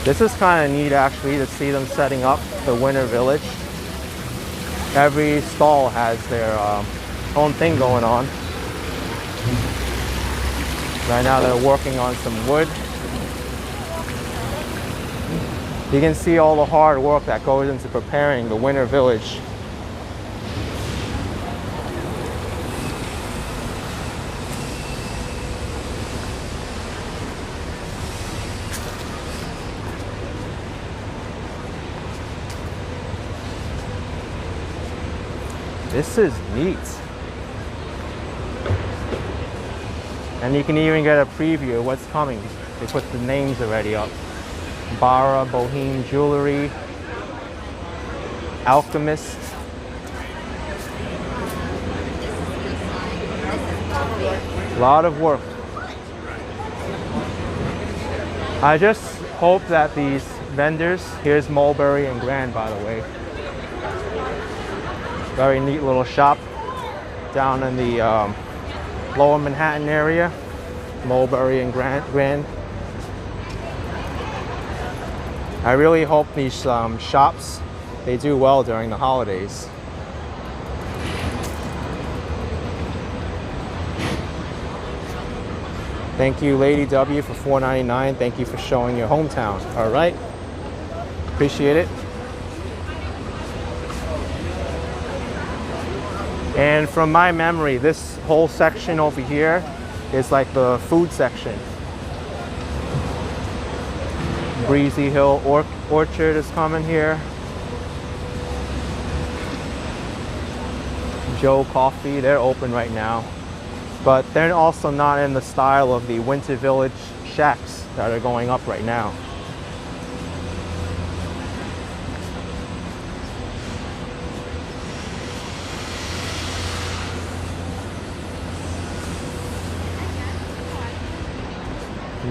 This is kind of neat actually to see them setting up the Winter Village. Every stall has their own thing going on. Right now they're working on some wood. You can see all the hard work that goes into preparing the Winter Village. This is neat. And you can even get a preview of what's coming. They put the names already up. Barra, Boheme Jewelry, Alchemist. A lot of work. I just hope that these vendors, here's Mulberry and Grand, by the way. Very neat little shop down in the lower Manhattan area. Mulberry and Grand. I really hope these shops, they do well during the holidays. Thank you, Lady W, for $4.99. Thank you for showing your hometown. All right, appreciate it. And from my memory, this whole section over here is like the food section. Breezy Hill Orchard is coming here. Joe Coffee, they're open right now. But they're also not in the style of the Winter Village shacks that are going up right now.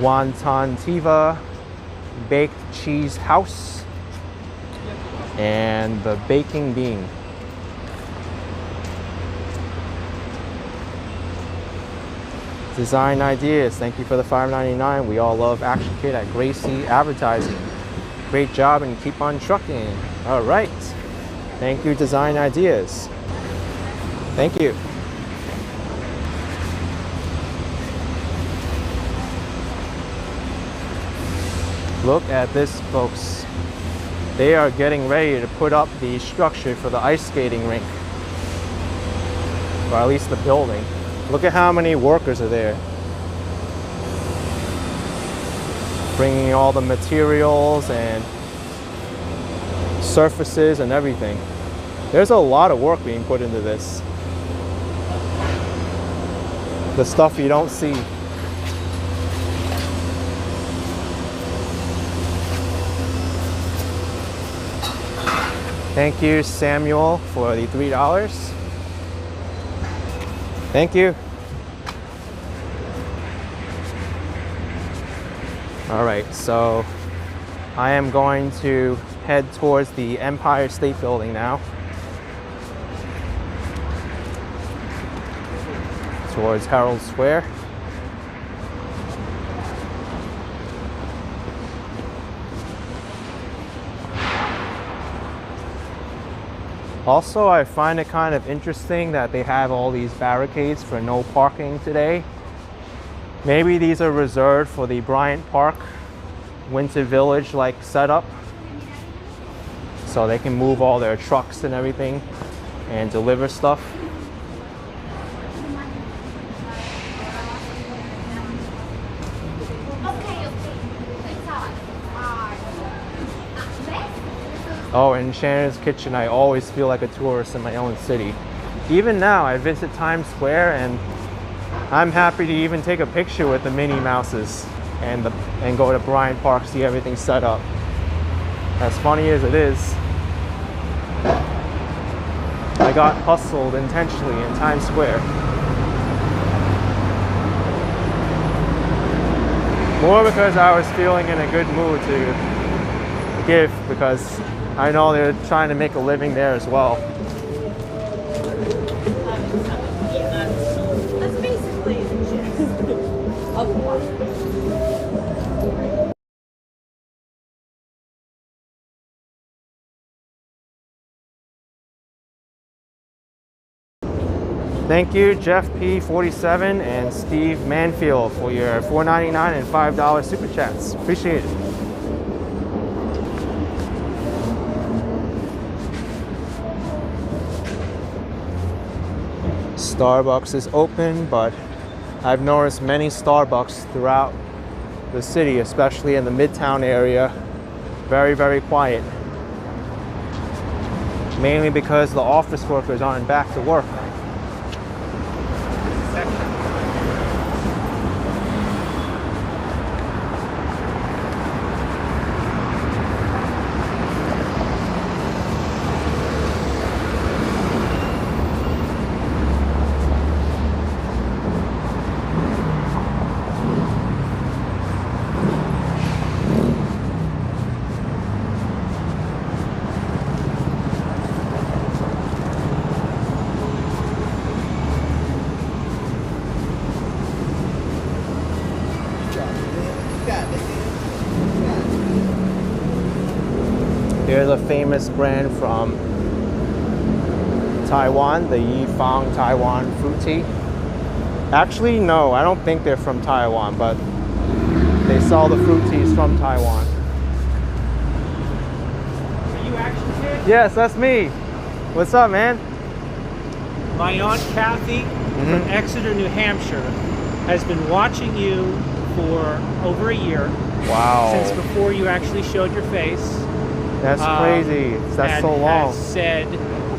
Wonton Baked Cheese House and the Baking Bean. Design Ideas, thank you for the $5.99. We all love Action Kid at Gracie Advertising. Great job and keep on trucking. All right. Thank you, Design Ideas. Thank you. Look at this, folks. They are getting ready to put up the structure for the ice skating rink. Or at least the building. Look at how many workers are there. Bringing all the materials and surfaces and everything. There's a lot of work being put into this. The stuff you don't see. Thank you, Samuel, for the $3. Thank you. All right, so I am going to head towards the Empire State Building now. Towards Herald Square. Also, I find it kind of interesting that they have all these barricades for no parking today. Maybe these are reserved for the Bryant Park Winter Village like setup, so they can move all their trucks and everything and deliver stuff. Oh, in Shannon's Kitchen, I always feel like a tourist in my own city. Even now, I visit Times Square and I'm happy to even take a picture with the Minnie Mouses and go to Bryant Park, see everything set up. As funny as it is, I got hustled intentionally in Times Square. More because I was feeling in a good mood to give, because I know they're trying to make a living there as well. That's basically the gist of what. Thank you, Jeff P47 and Steve Manfield, for your $4.99 and $5 super chats. Appreciate it. Starbucks is open, but I've noticed many Starbucks throughout the city, especially in the Midtown area, very, very quiet. Mainly because the office workers aren't back to work. famous brand from Taiwan, the Yifang Taiwan fruit tea. Actually, no, I don't think they're from Taiwan, but they sell the fruit teas from Taiwan. Are you Action Kid? Yes, that's me. What's up, man? My Aunt Kathy from Exeter, New Hampshire, has been watching you for over a year. Wow. Since before you actually showed your face. That's crazy. That's and so long. has said,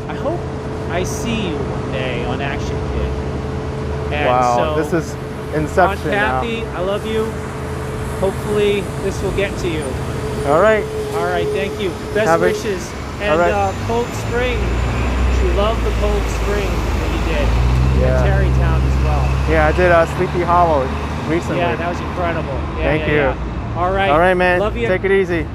I hope I see you one day on Action Kid. And Wow, so, this is Inception Aunt Kathy, now. I love you. Hopefully this will get to you. All right. All right, thank you. Best Have a- wishes. And all right. Cold Spring. She loved the Cold Spring that you did. Yeah. And Tarrytown as well. Yeah, I did Sleepy Hollow recently. Yeah, that was incredible. Yeah, Thank you. Yeah. All right. All right, man. Love you. Take it easy.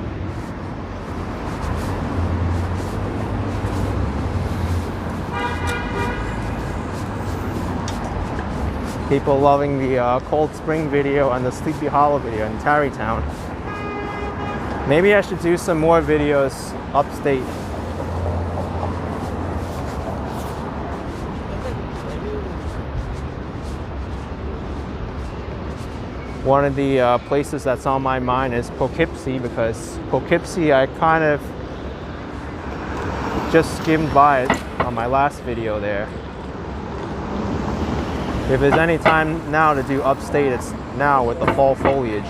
People loving the Cold Spring video and the Sleepy Hollow video in Tarrytown. Maybe I should do some more videos upstate. One of the places that's on my mind is Poughkeepsie, because Poughkeepsie I kind of just skimmed by it on my last video there. If there's any time now to do upstate, it's now with the fall foliage.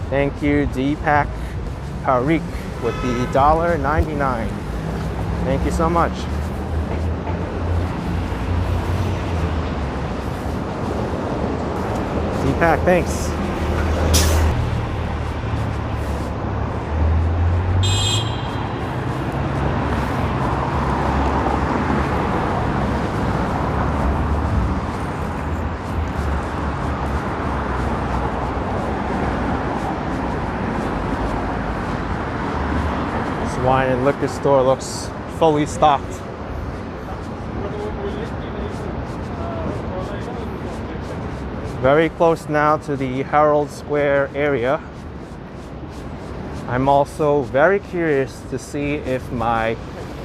Thank you, Deepak Parikh, with the $1.99. Thank you so much. Deepak, thanks. Wine and liquor store looks fully stocked. Very close now to the Herald Square area. I'm also very curious to see if my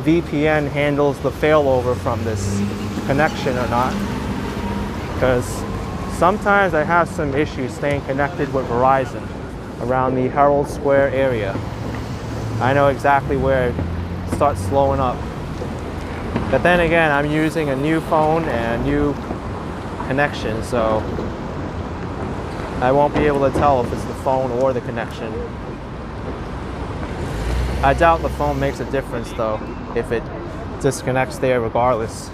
VPN handles the failover from this connection or not, because sometimes I have some issues staying connected with Verizon around the Herald Square area. I know exactly where it starts slowing up. But then again, I'm using a new phone and a new connection, so I won't be able to tell if it's the phone or the connection. I doubt the phone makes a difference though, if it disconnects there regardless.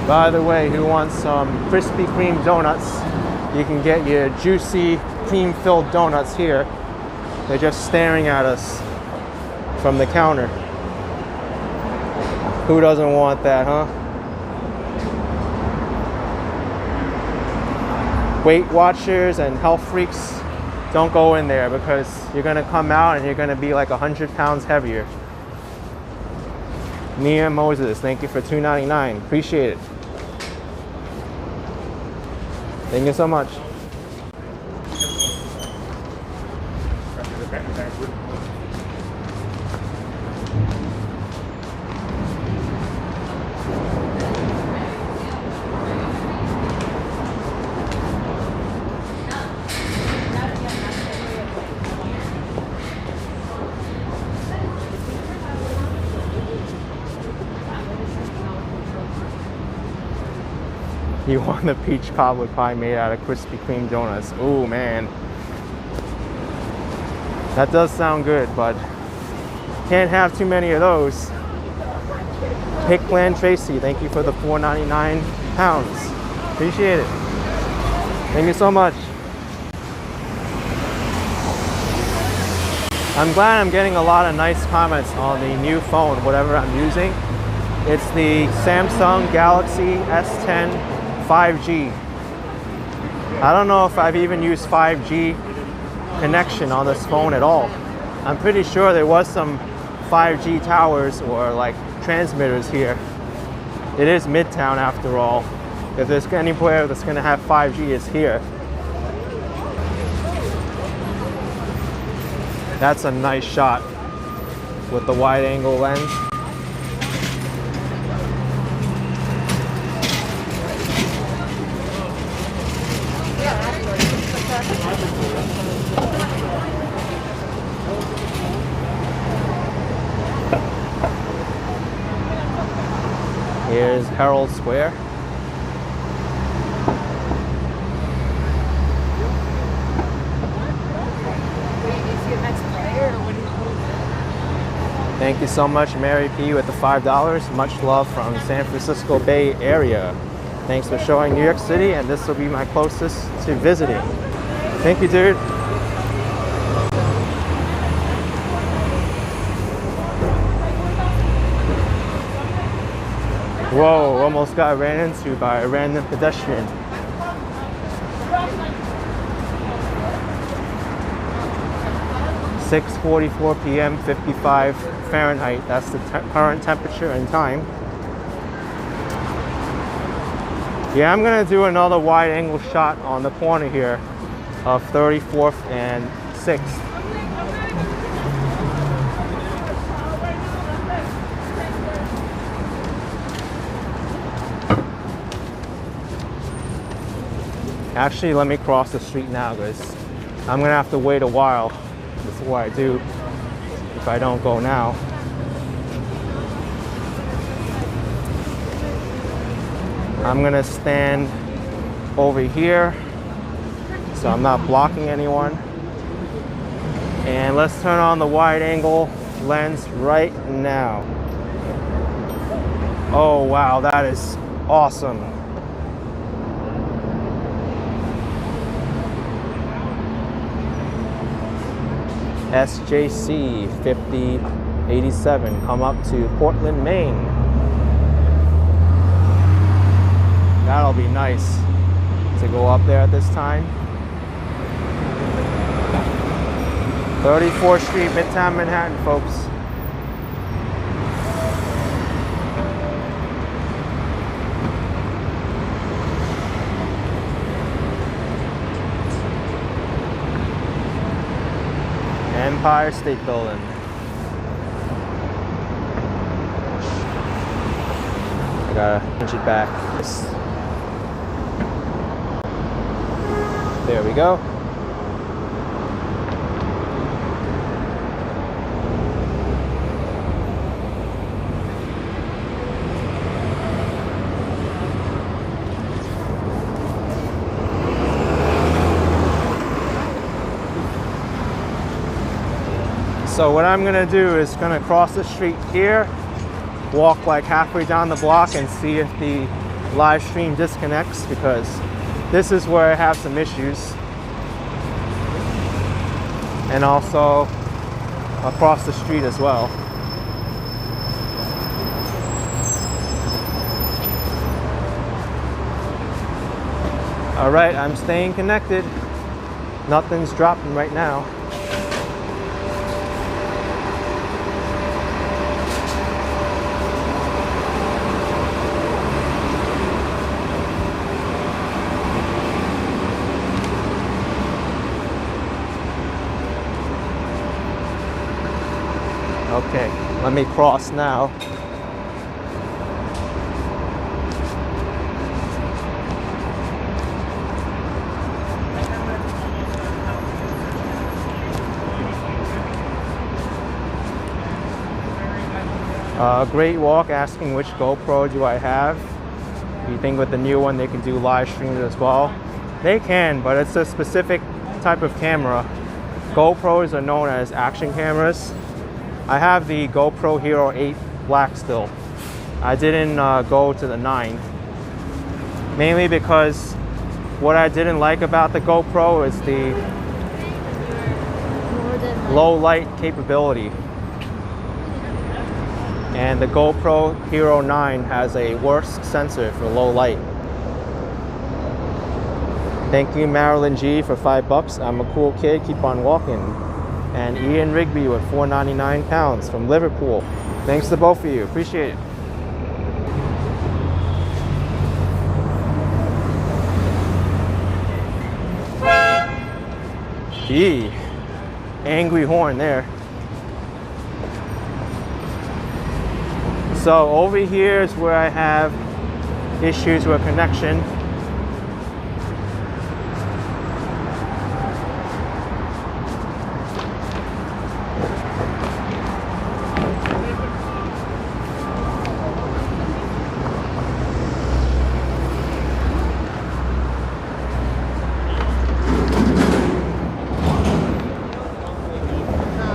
By the way, who wants some Krispy Kreme donuts? You can get your juicy, cream-filled donuts here. They're just staring at us from the counter. Who doesn't want that, huh? Weight Watchers and health freaks, don't go in there, because you're gonna come out and you're gonna be like 100 pounds heavier. Nia Moses, thank you for $2.99. Appreciate it. Thank you so much. You want the peach cobbler pie made out of Krispy Kreme donuts. Oh man. That does sound good, but can't have too many of those. Pickland Tracy, thank you for the £4.99. Appreciate it. Thank you so much. I'm glad I'm getting a lot of nice comments on the new phone, whatever I'm using. It's the Samsung Galaxy S10 5G. I don't know if I've even used 5G connection on this phone at all. I'm pretty sure there was some 5G towers or like transmitters here. It is Midtown after all. If there's anywhere that's gonna have 5G, it's here. That's a nice shot with the wide angle lens. Here's Herald Square. Thank you so much, Mary P, with the $5. Much love from San Francisco Bay Area. Thanks for showing New York City, and this will be my closest to visiting. Thank you, dude. Whoa, almost got ran into by a random pedestrian. (6:44 p.m. 55 Fahrenheit). That's the current temperature and time. Yeah, I'm gonna do another wide angle shot on the corner here of 34th and 6th. Actually, let me cross the street now, because I'm gonna have to wait a while before I do, if I don't go now. I'm gonna stand over here so I'm not blocking anyone. And let's turn on the wide angle lens right now. Oh wow, that is awesome. SJC 5087, come up to Portland, Maine. That'll be nice to go up there at this time. 34th Street, Midtown Manhattan, folks. Empire State Building. I gotta punch it back. There we go. So what I'm gonna do is gonna cross the street here, walk like halfway down the block and see if the live stream disconnects, because this is where I have some issues. And also across the street as well. All right, I'm staying connected. Nothing's dropping right now. Okay, let me cross now. Great Walk asking which GoPro do I have. You think with the new one they can do live streams as well? They can, but it's a specific type of camera. GoPros are known as action cameras. I have the GoPro Hero 8 Black still. I didn't go to the 9. Mainly because what I didn't like about the GoPro is the low light capability. And the GoPro Hero 9 has a worse sensor for low light. Thank you, Marilyn G, for $5. I'm a cool kid, keep on walking. And Ian Rigby with £4.99 from Liverpool. Thanks to both of you, appreciate it. Yee, angry horn there. So over here is where I have issues with connection.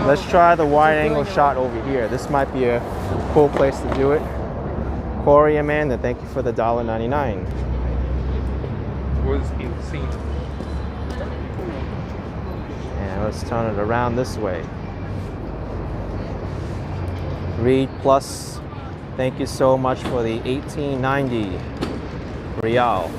Let's try the wide angle shot over here. This might be a cool place to do it. Corey Amanda, thank you for the $1.99. Was insane. And let's turn it around this way. Reed Plus, thank you so much for the $18.90 Real.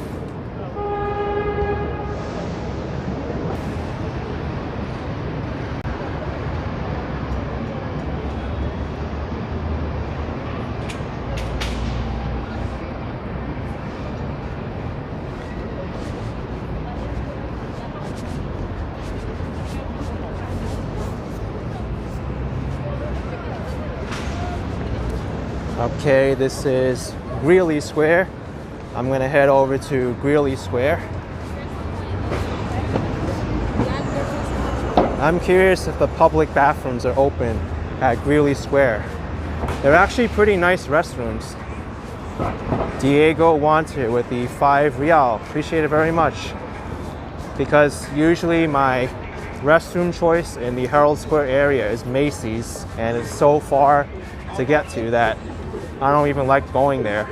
Okay, this is Greeley Square. I'm gonna head over to Greeley Square. I'm curious if the public bathrooms are open at Greeley Square. They're actually pretty nice restrooms. Diego Wanted with the $5 Real. Appreciate it very much. Because usually my restroom choice in the Herald Square area is Macy's, and it's so far to get to that I don't even like going there.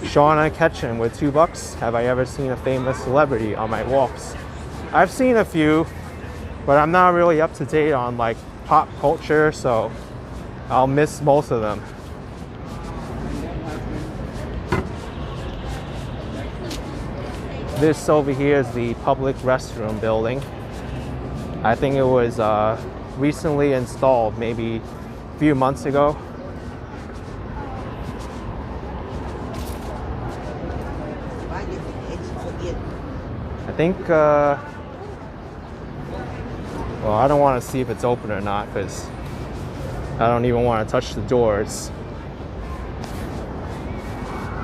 Shauna Ketchum with $2. Have I ever seen a famous celebrity on my walks? I've seen a few, but I'm not really up to date on like pop culture, so I'll miss most of them. This over here is the public restroom building. I think it was recently installed, maybe a few months ago. I think, well, I don't want to see if it's open or not because I don't even want to touch the doors.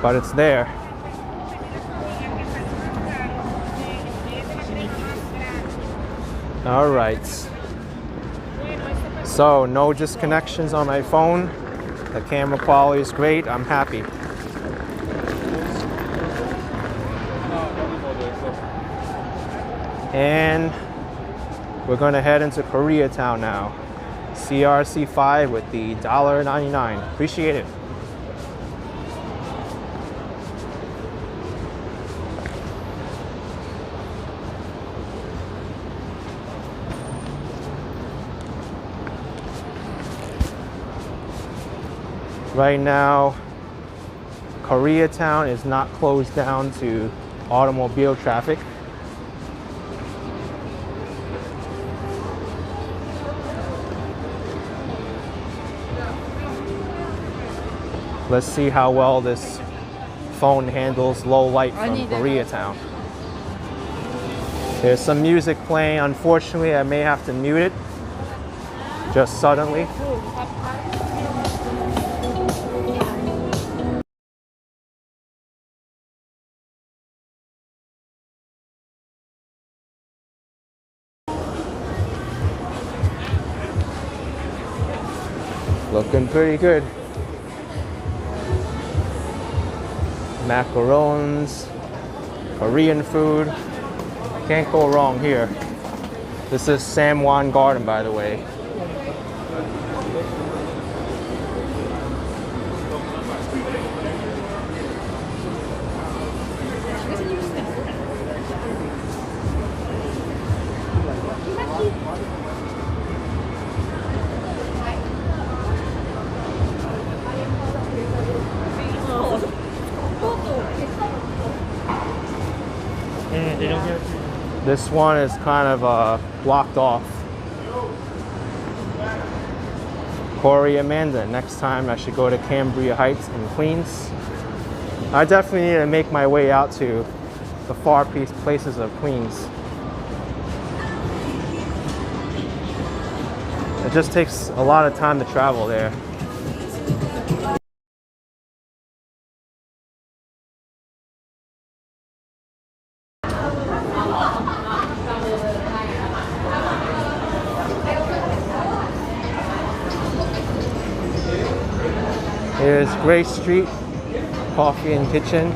But it's there. All right. So, no disconnections on my phone. The camera quality is great. I'm happy. And we're going to head into Koreatown now. CRC5 with the $1.99. Appreciate it. Right now, Koreatown is not closed down to automobile traffic. Let's see how well this phone handles low light from Koreatown. There's some music playing. Unfortunately, I may have to mute it just suddenly. Looking pretty good. Macarons, Korean food. Can't go wrong here. This is Samwan Garden, by the way. This one is kind of blocked off. Corey Amanda, next time I should go to Cambria Heights in Queens. I definitely need to make my way out to the far places of Queens. It just takes a lot of time to travel there. Here's Grace Street Coffee and Kitchen.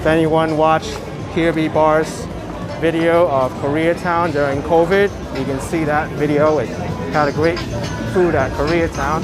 If anyone watched Kirby Bar's video of Koreatown during COVID, you can see that video. It had a great food at Koreatown.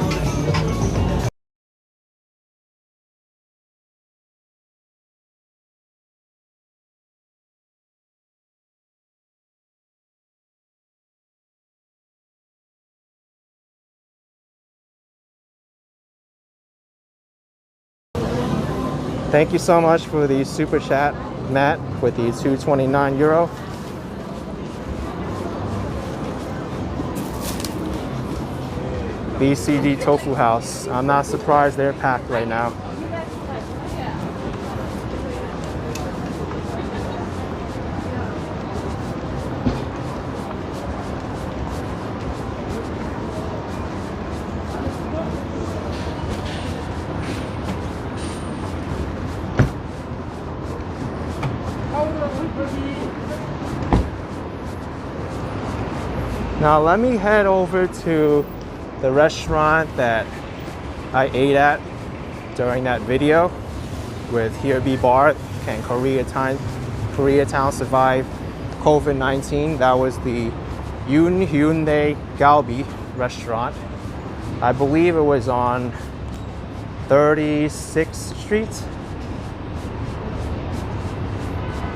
Thank you so much for the super chat, Matt, with the €229. BCD Tofu House. I'm not surprised they're packed right now. Now let me head over to the restaurant that I ate at during that video with Kirby Bar. Can Koreatown survive COVID-19? That was the Yoon Hyundai Galbi restaurant. I believe it was on 36th Street.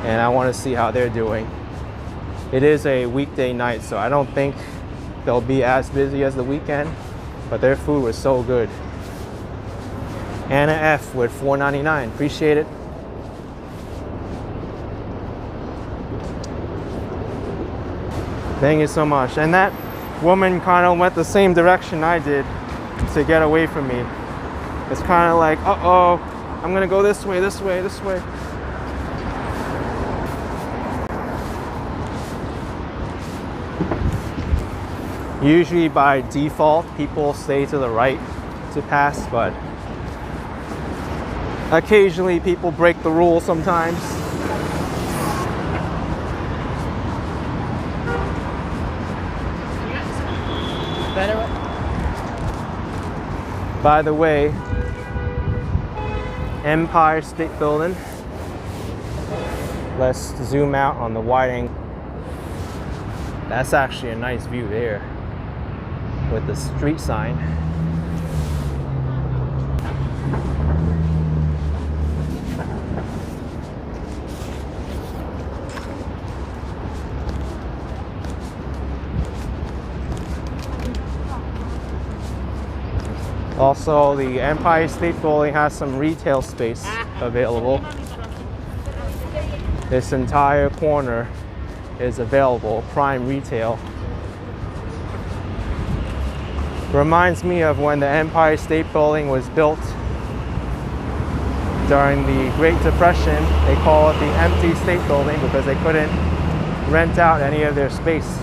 And I want to see how they're doing. It is a weekday night, so I don't think they'll be as busy as the weekend, but their food was so good. Anna F with $4.99. Appreciate it. Thank you so much. And that woman kind of went the same direction I did to get away from me. It's kind of like, uh-oh, I'm gonna go this way, this way, this way. Usually by default, people stay to the right to pass, but occasionally people break the rule sometimes. By the way, Empire State Building. Let's zoom out on the wide angle. That's actually a nice view there with the street sign. Also, the Empire State Building has some retail space available. This entire corner is available, prime retail. Reminds me of when the Empire State Building was built during the Great Depression. They call it the empty state building because they couldn't rent out any of their space.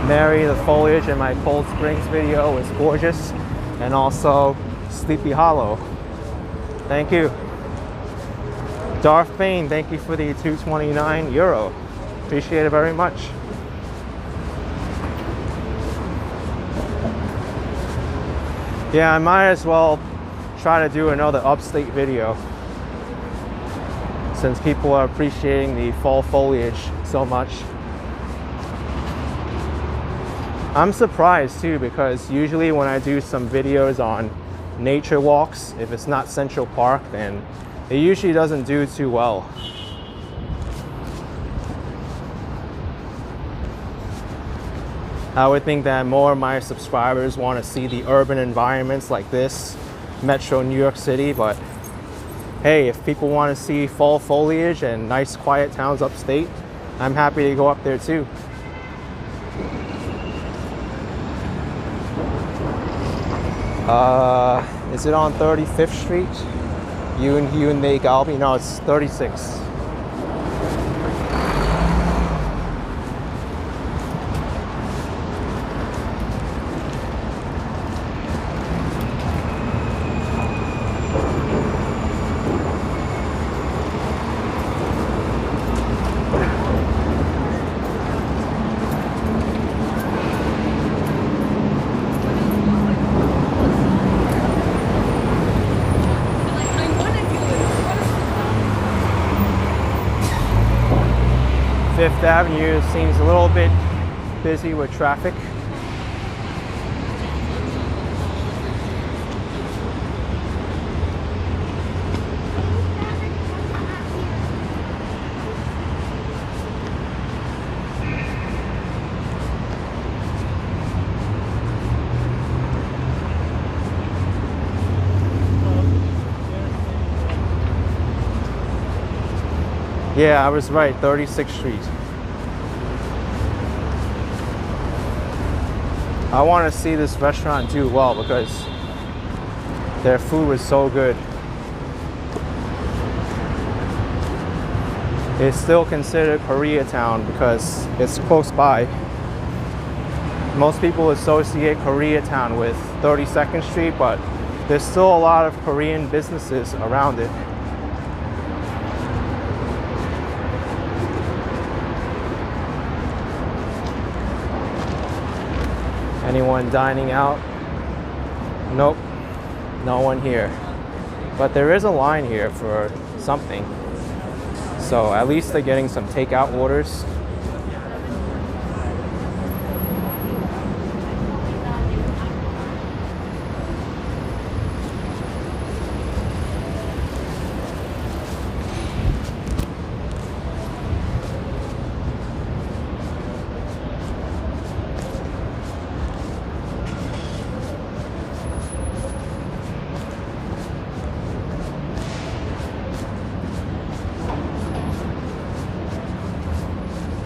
Mary, the foliage in my Cold Springs video was gorgeous, and also Sleepy Hollow. Thank you. Darth Bane, thank you for the €229. Appreciate it very much. Yeah, I might as well try to do another upstate video since people are appreciating the fall foliage so much. I'm surprised too, because usually when I do some videos on nature walks, if it's not Central Park, then it usually doesn't do too well. I would think that more of my subscribers want to see the urban environments like this, Metro New York City, but hey, if people want to see fall foliage and nice quiet towns upstate, I'm happy to go up there too. Is it on 35th Street? They Galbi? No, it's 36. Fifth Avenue seems a little bit busy with traffic. Yeah, I was right, 36th Street. I want to see this restaurant do well because their food was so good. It's still considered Koreatown because it's close by. Most people associate Koreatown with 32nd Street, but there's still a lot of Korean businesses around it. Anyone dining out? Nope, no one here. But there is a line here for something. So at least they're getting some takeout orders.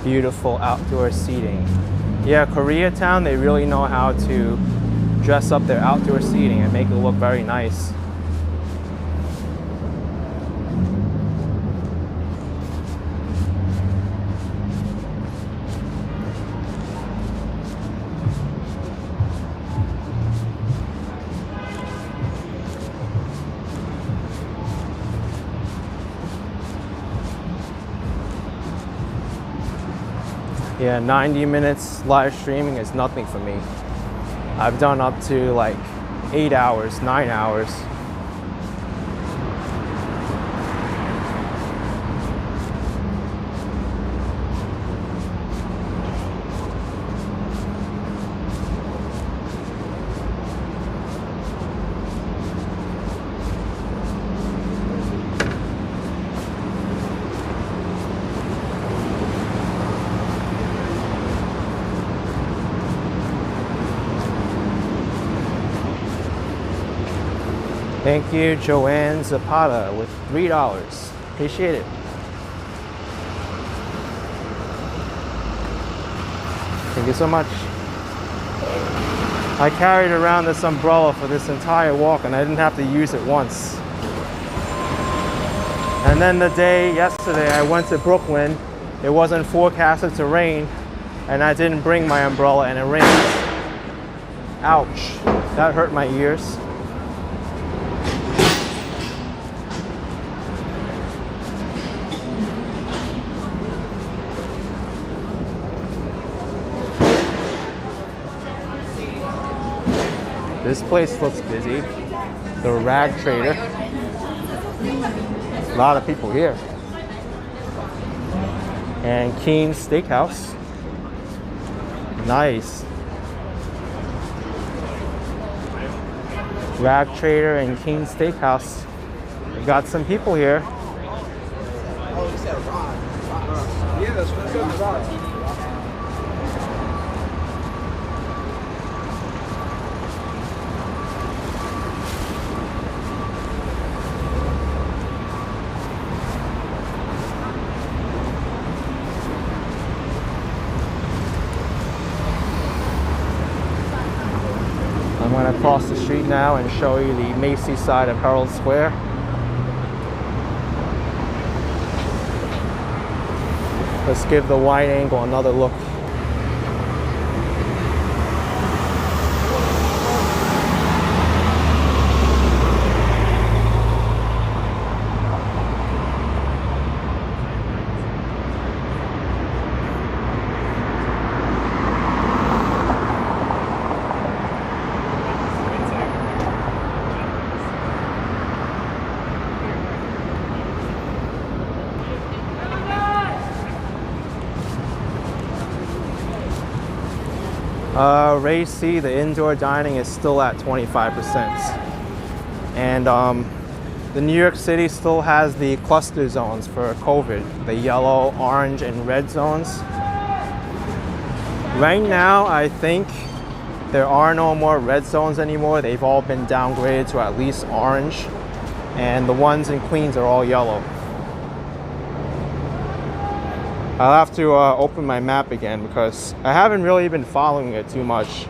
Beautiful outdoor seating. Yeah, Koreatown, they really know how to dress up their outdoor seating and make it look very nice. Yeah, 90 minutes live streaming is nothing for me. I've done up to like 8 hours, 9 hours. Thank you, Joanne Zapata, with $3. Appreciate it. Thank you so much. I carried around this umbrella for this entire walk and I didn't have to use it once. And then the day yesterday I went to Brooklyn, it wasn't forecasted to rain and I didn't bring my umbrella and it rained. Ouch, that hurt my ears. This place looks busy. The Rag Trader. A lot of people here. And Keen's Steakhouse. Nice. Rag Trader and Keen's Steakhouse. We got some people here. going to cross the street now and show you the Macy's side of Herald Square. Let's give the wide angle another look. Ray C, the indoor dining is still at 25%. And the New York City still has the cluster zones for COVID, the yellow, orange, and red zones. Right now, I think there are no more red zones anymore. They've all been downgraded to at least orange. And the ones in Queens are all yellow. I'll have to open my map again because I haven't really been following it too much.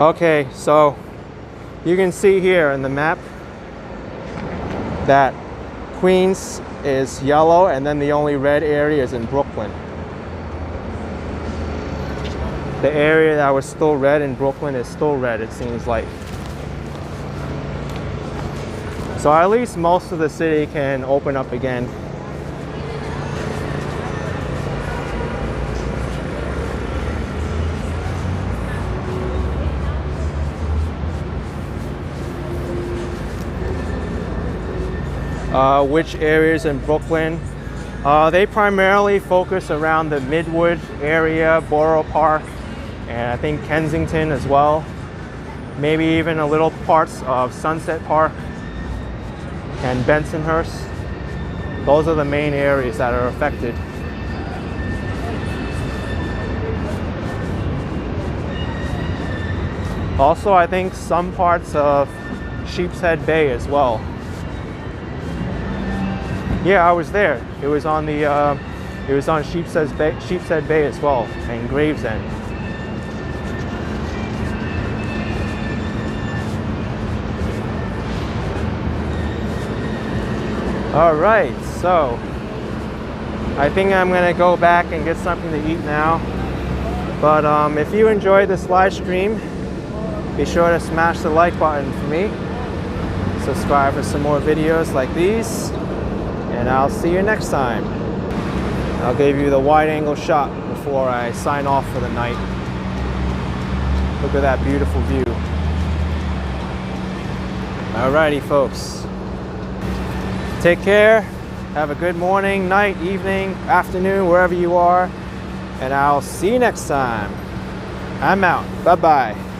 Okay, so you can see here in the map that Queens is yellow and then the only red area is in Brooklyn. The area that was still red in Brooklyn is still red, it seems like. So at least most of the city can open up again. Which areas in Brooklyn? They primarily focus around the Midwood area, Borough Park, and I think Kensington as well. Maybe even a little parts of Sunset Park and Bensonhurst. Those are the main areas that are affected. Also, I think some parts of Sheepshead Bay as well. Yeah, I was there. It was on the it was on Sheepshead Bay as well, and Gravesend. All right, so I think I'm gonna go back and get something to eat now. But if you enjoyed this live stream, be sure to smash the like button for me. Subscribe for some more videos like these, and I'll see you next time. I'll give you the wide angle shot before I sign off for the night. Look at that beautiful view. Alrighty, folks. Take care, have a good morning, night, evening, afternoon, wherever you are, and I'll see you next time. I'm out. Bye-bye.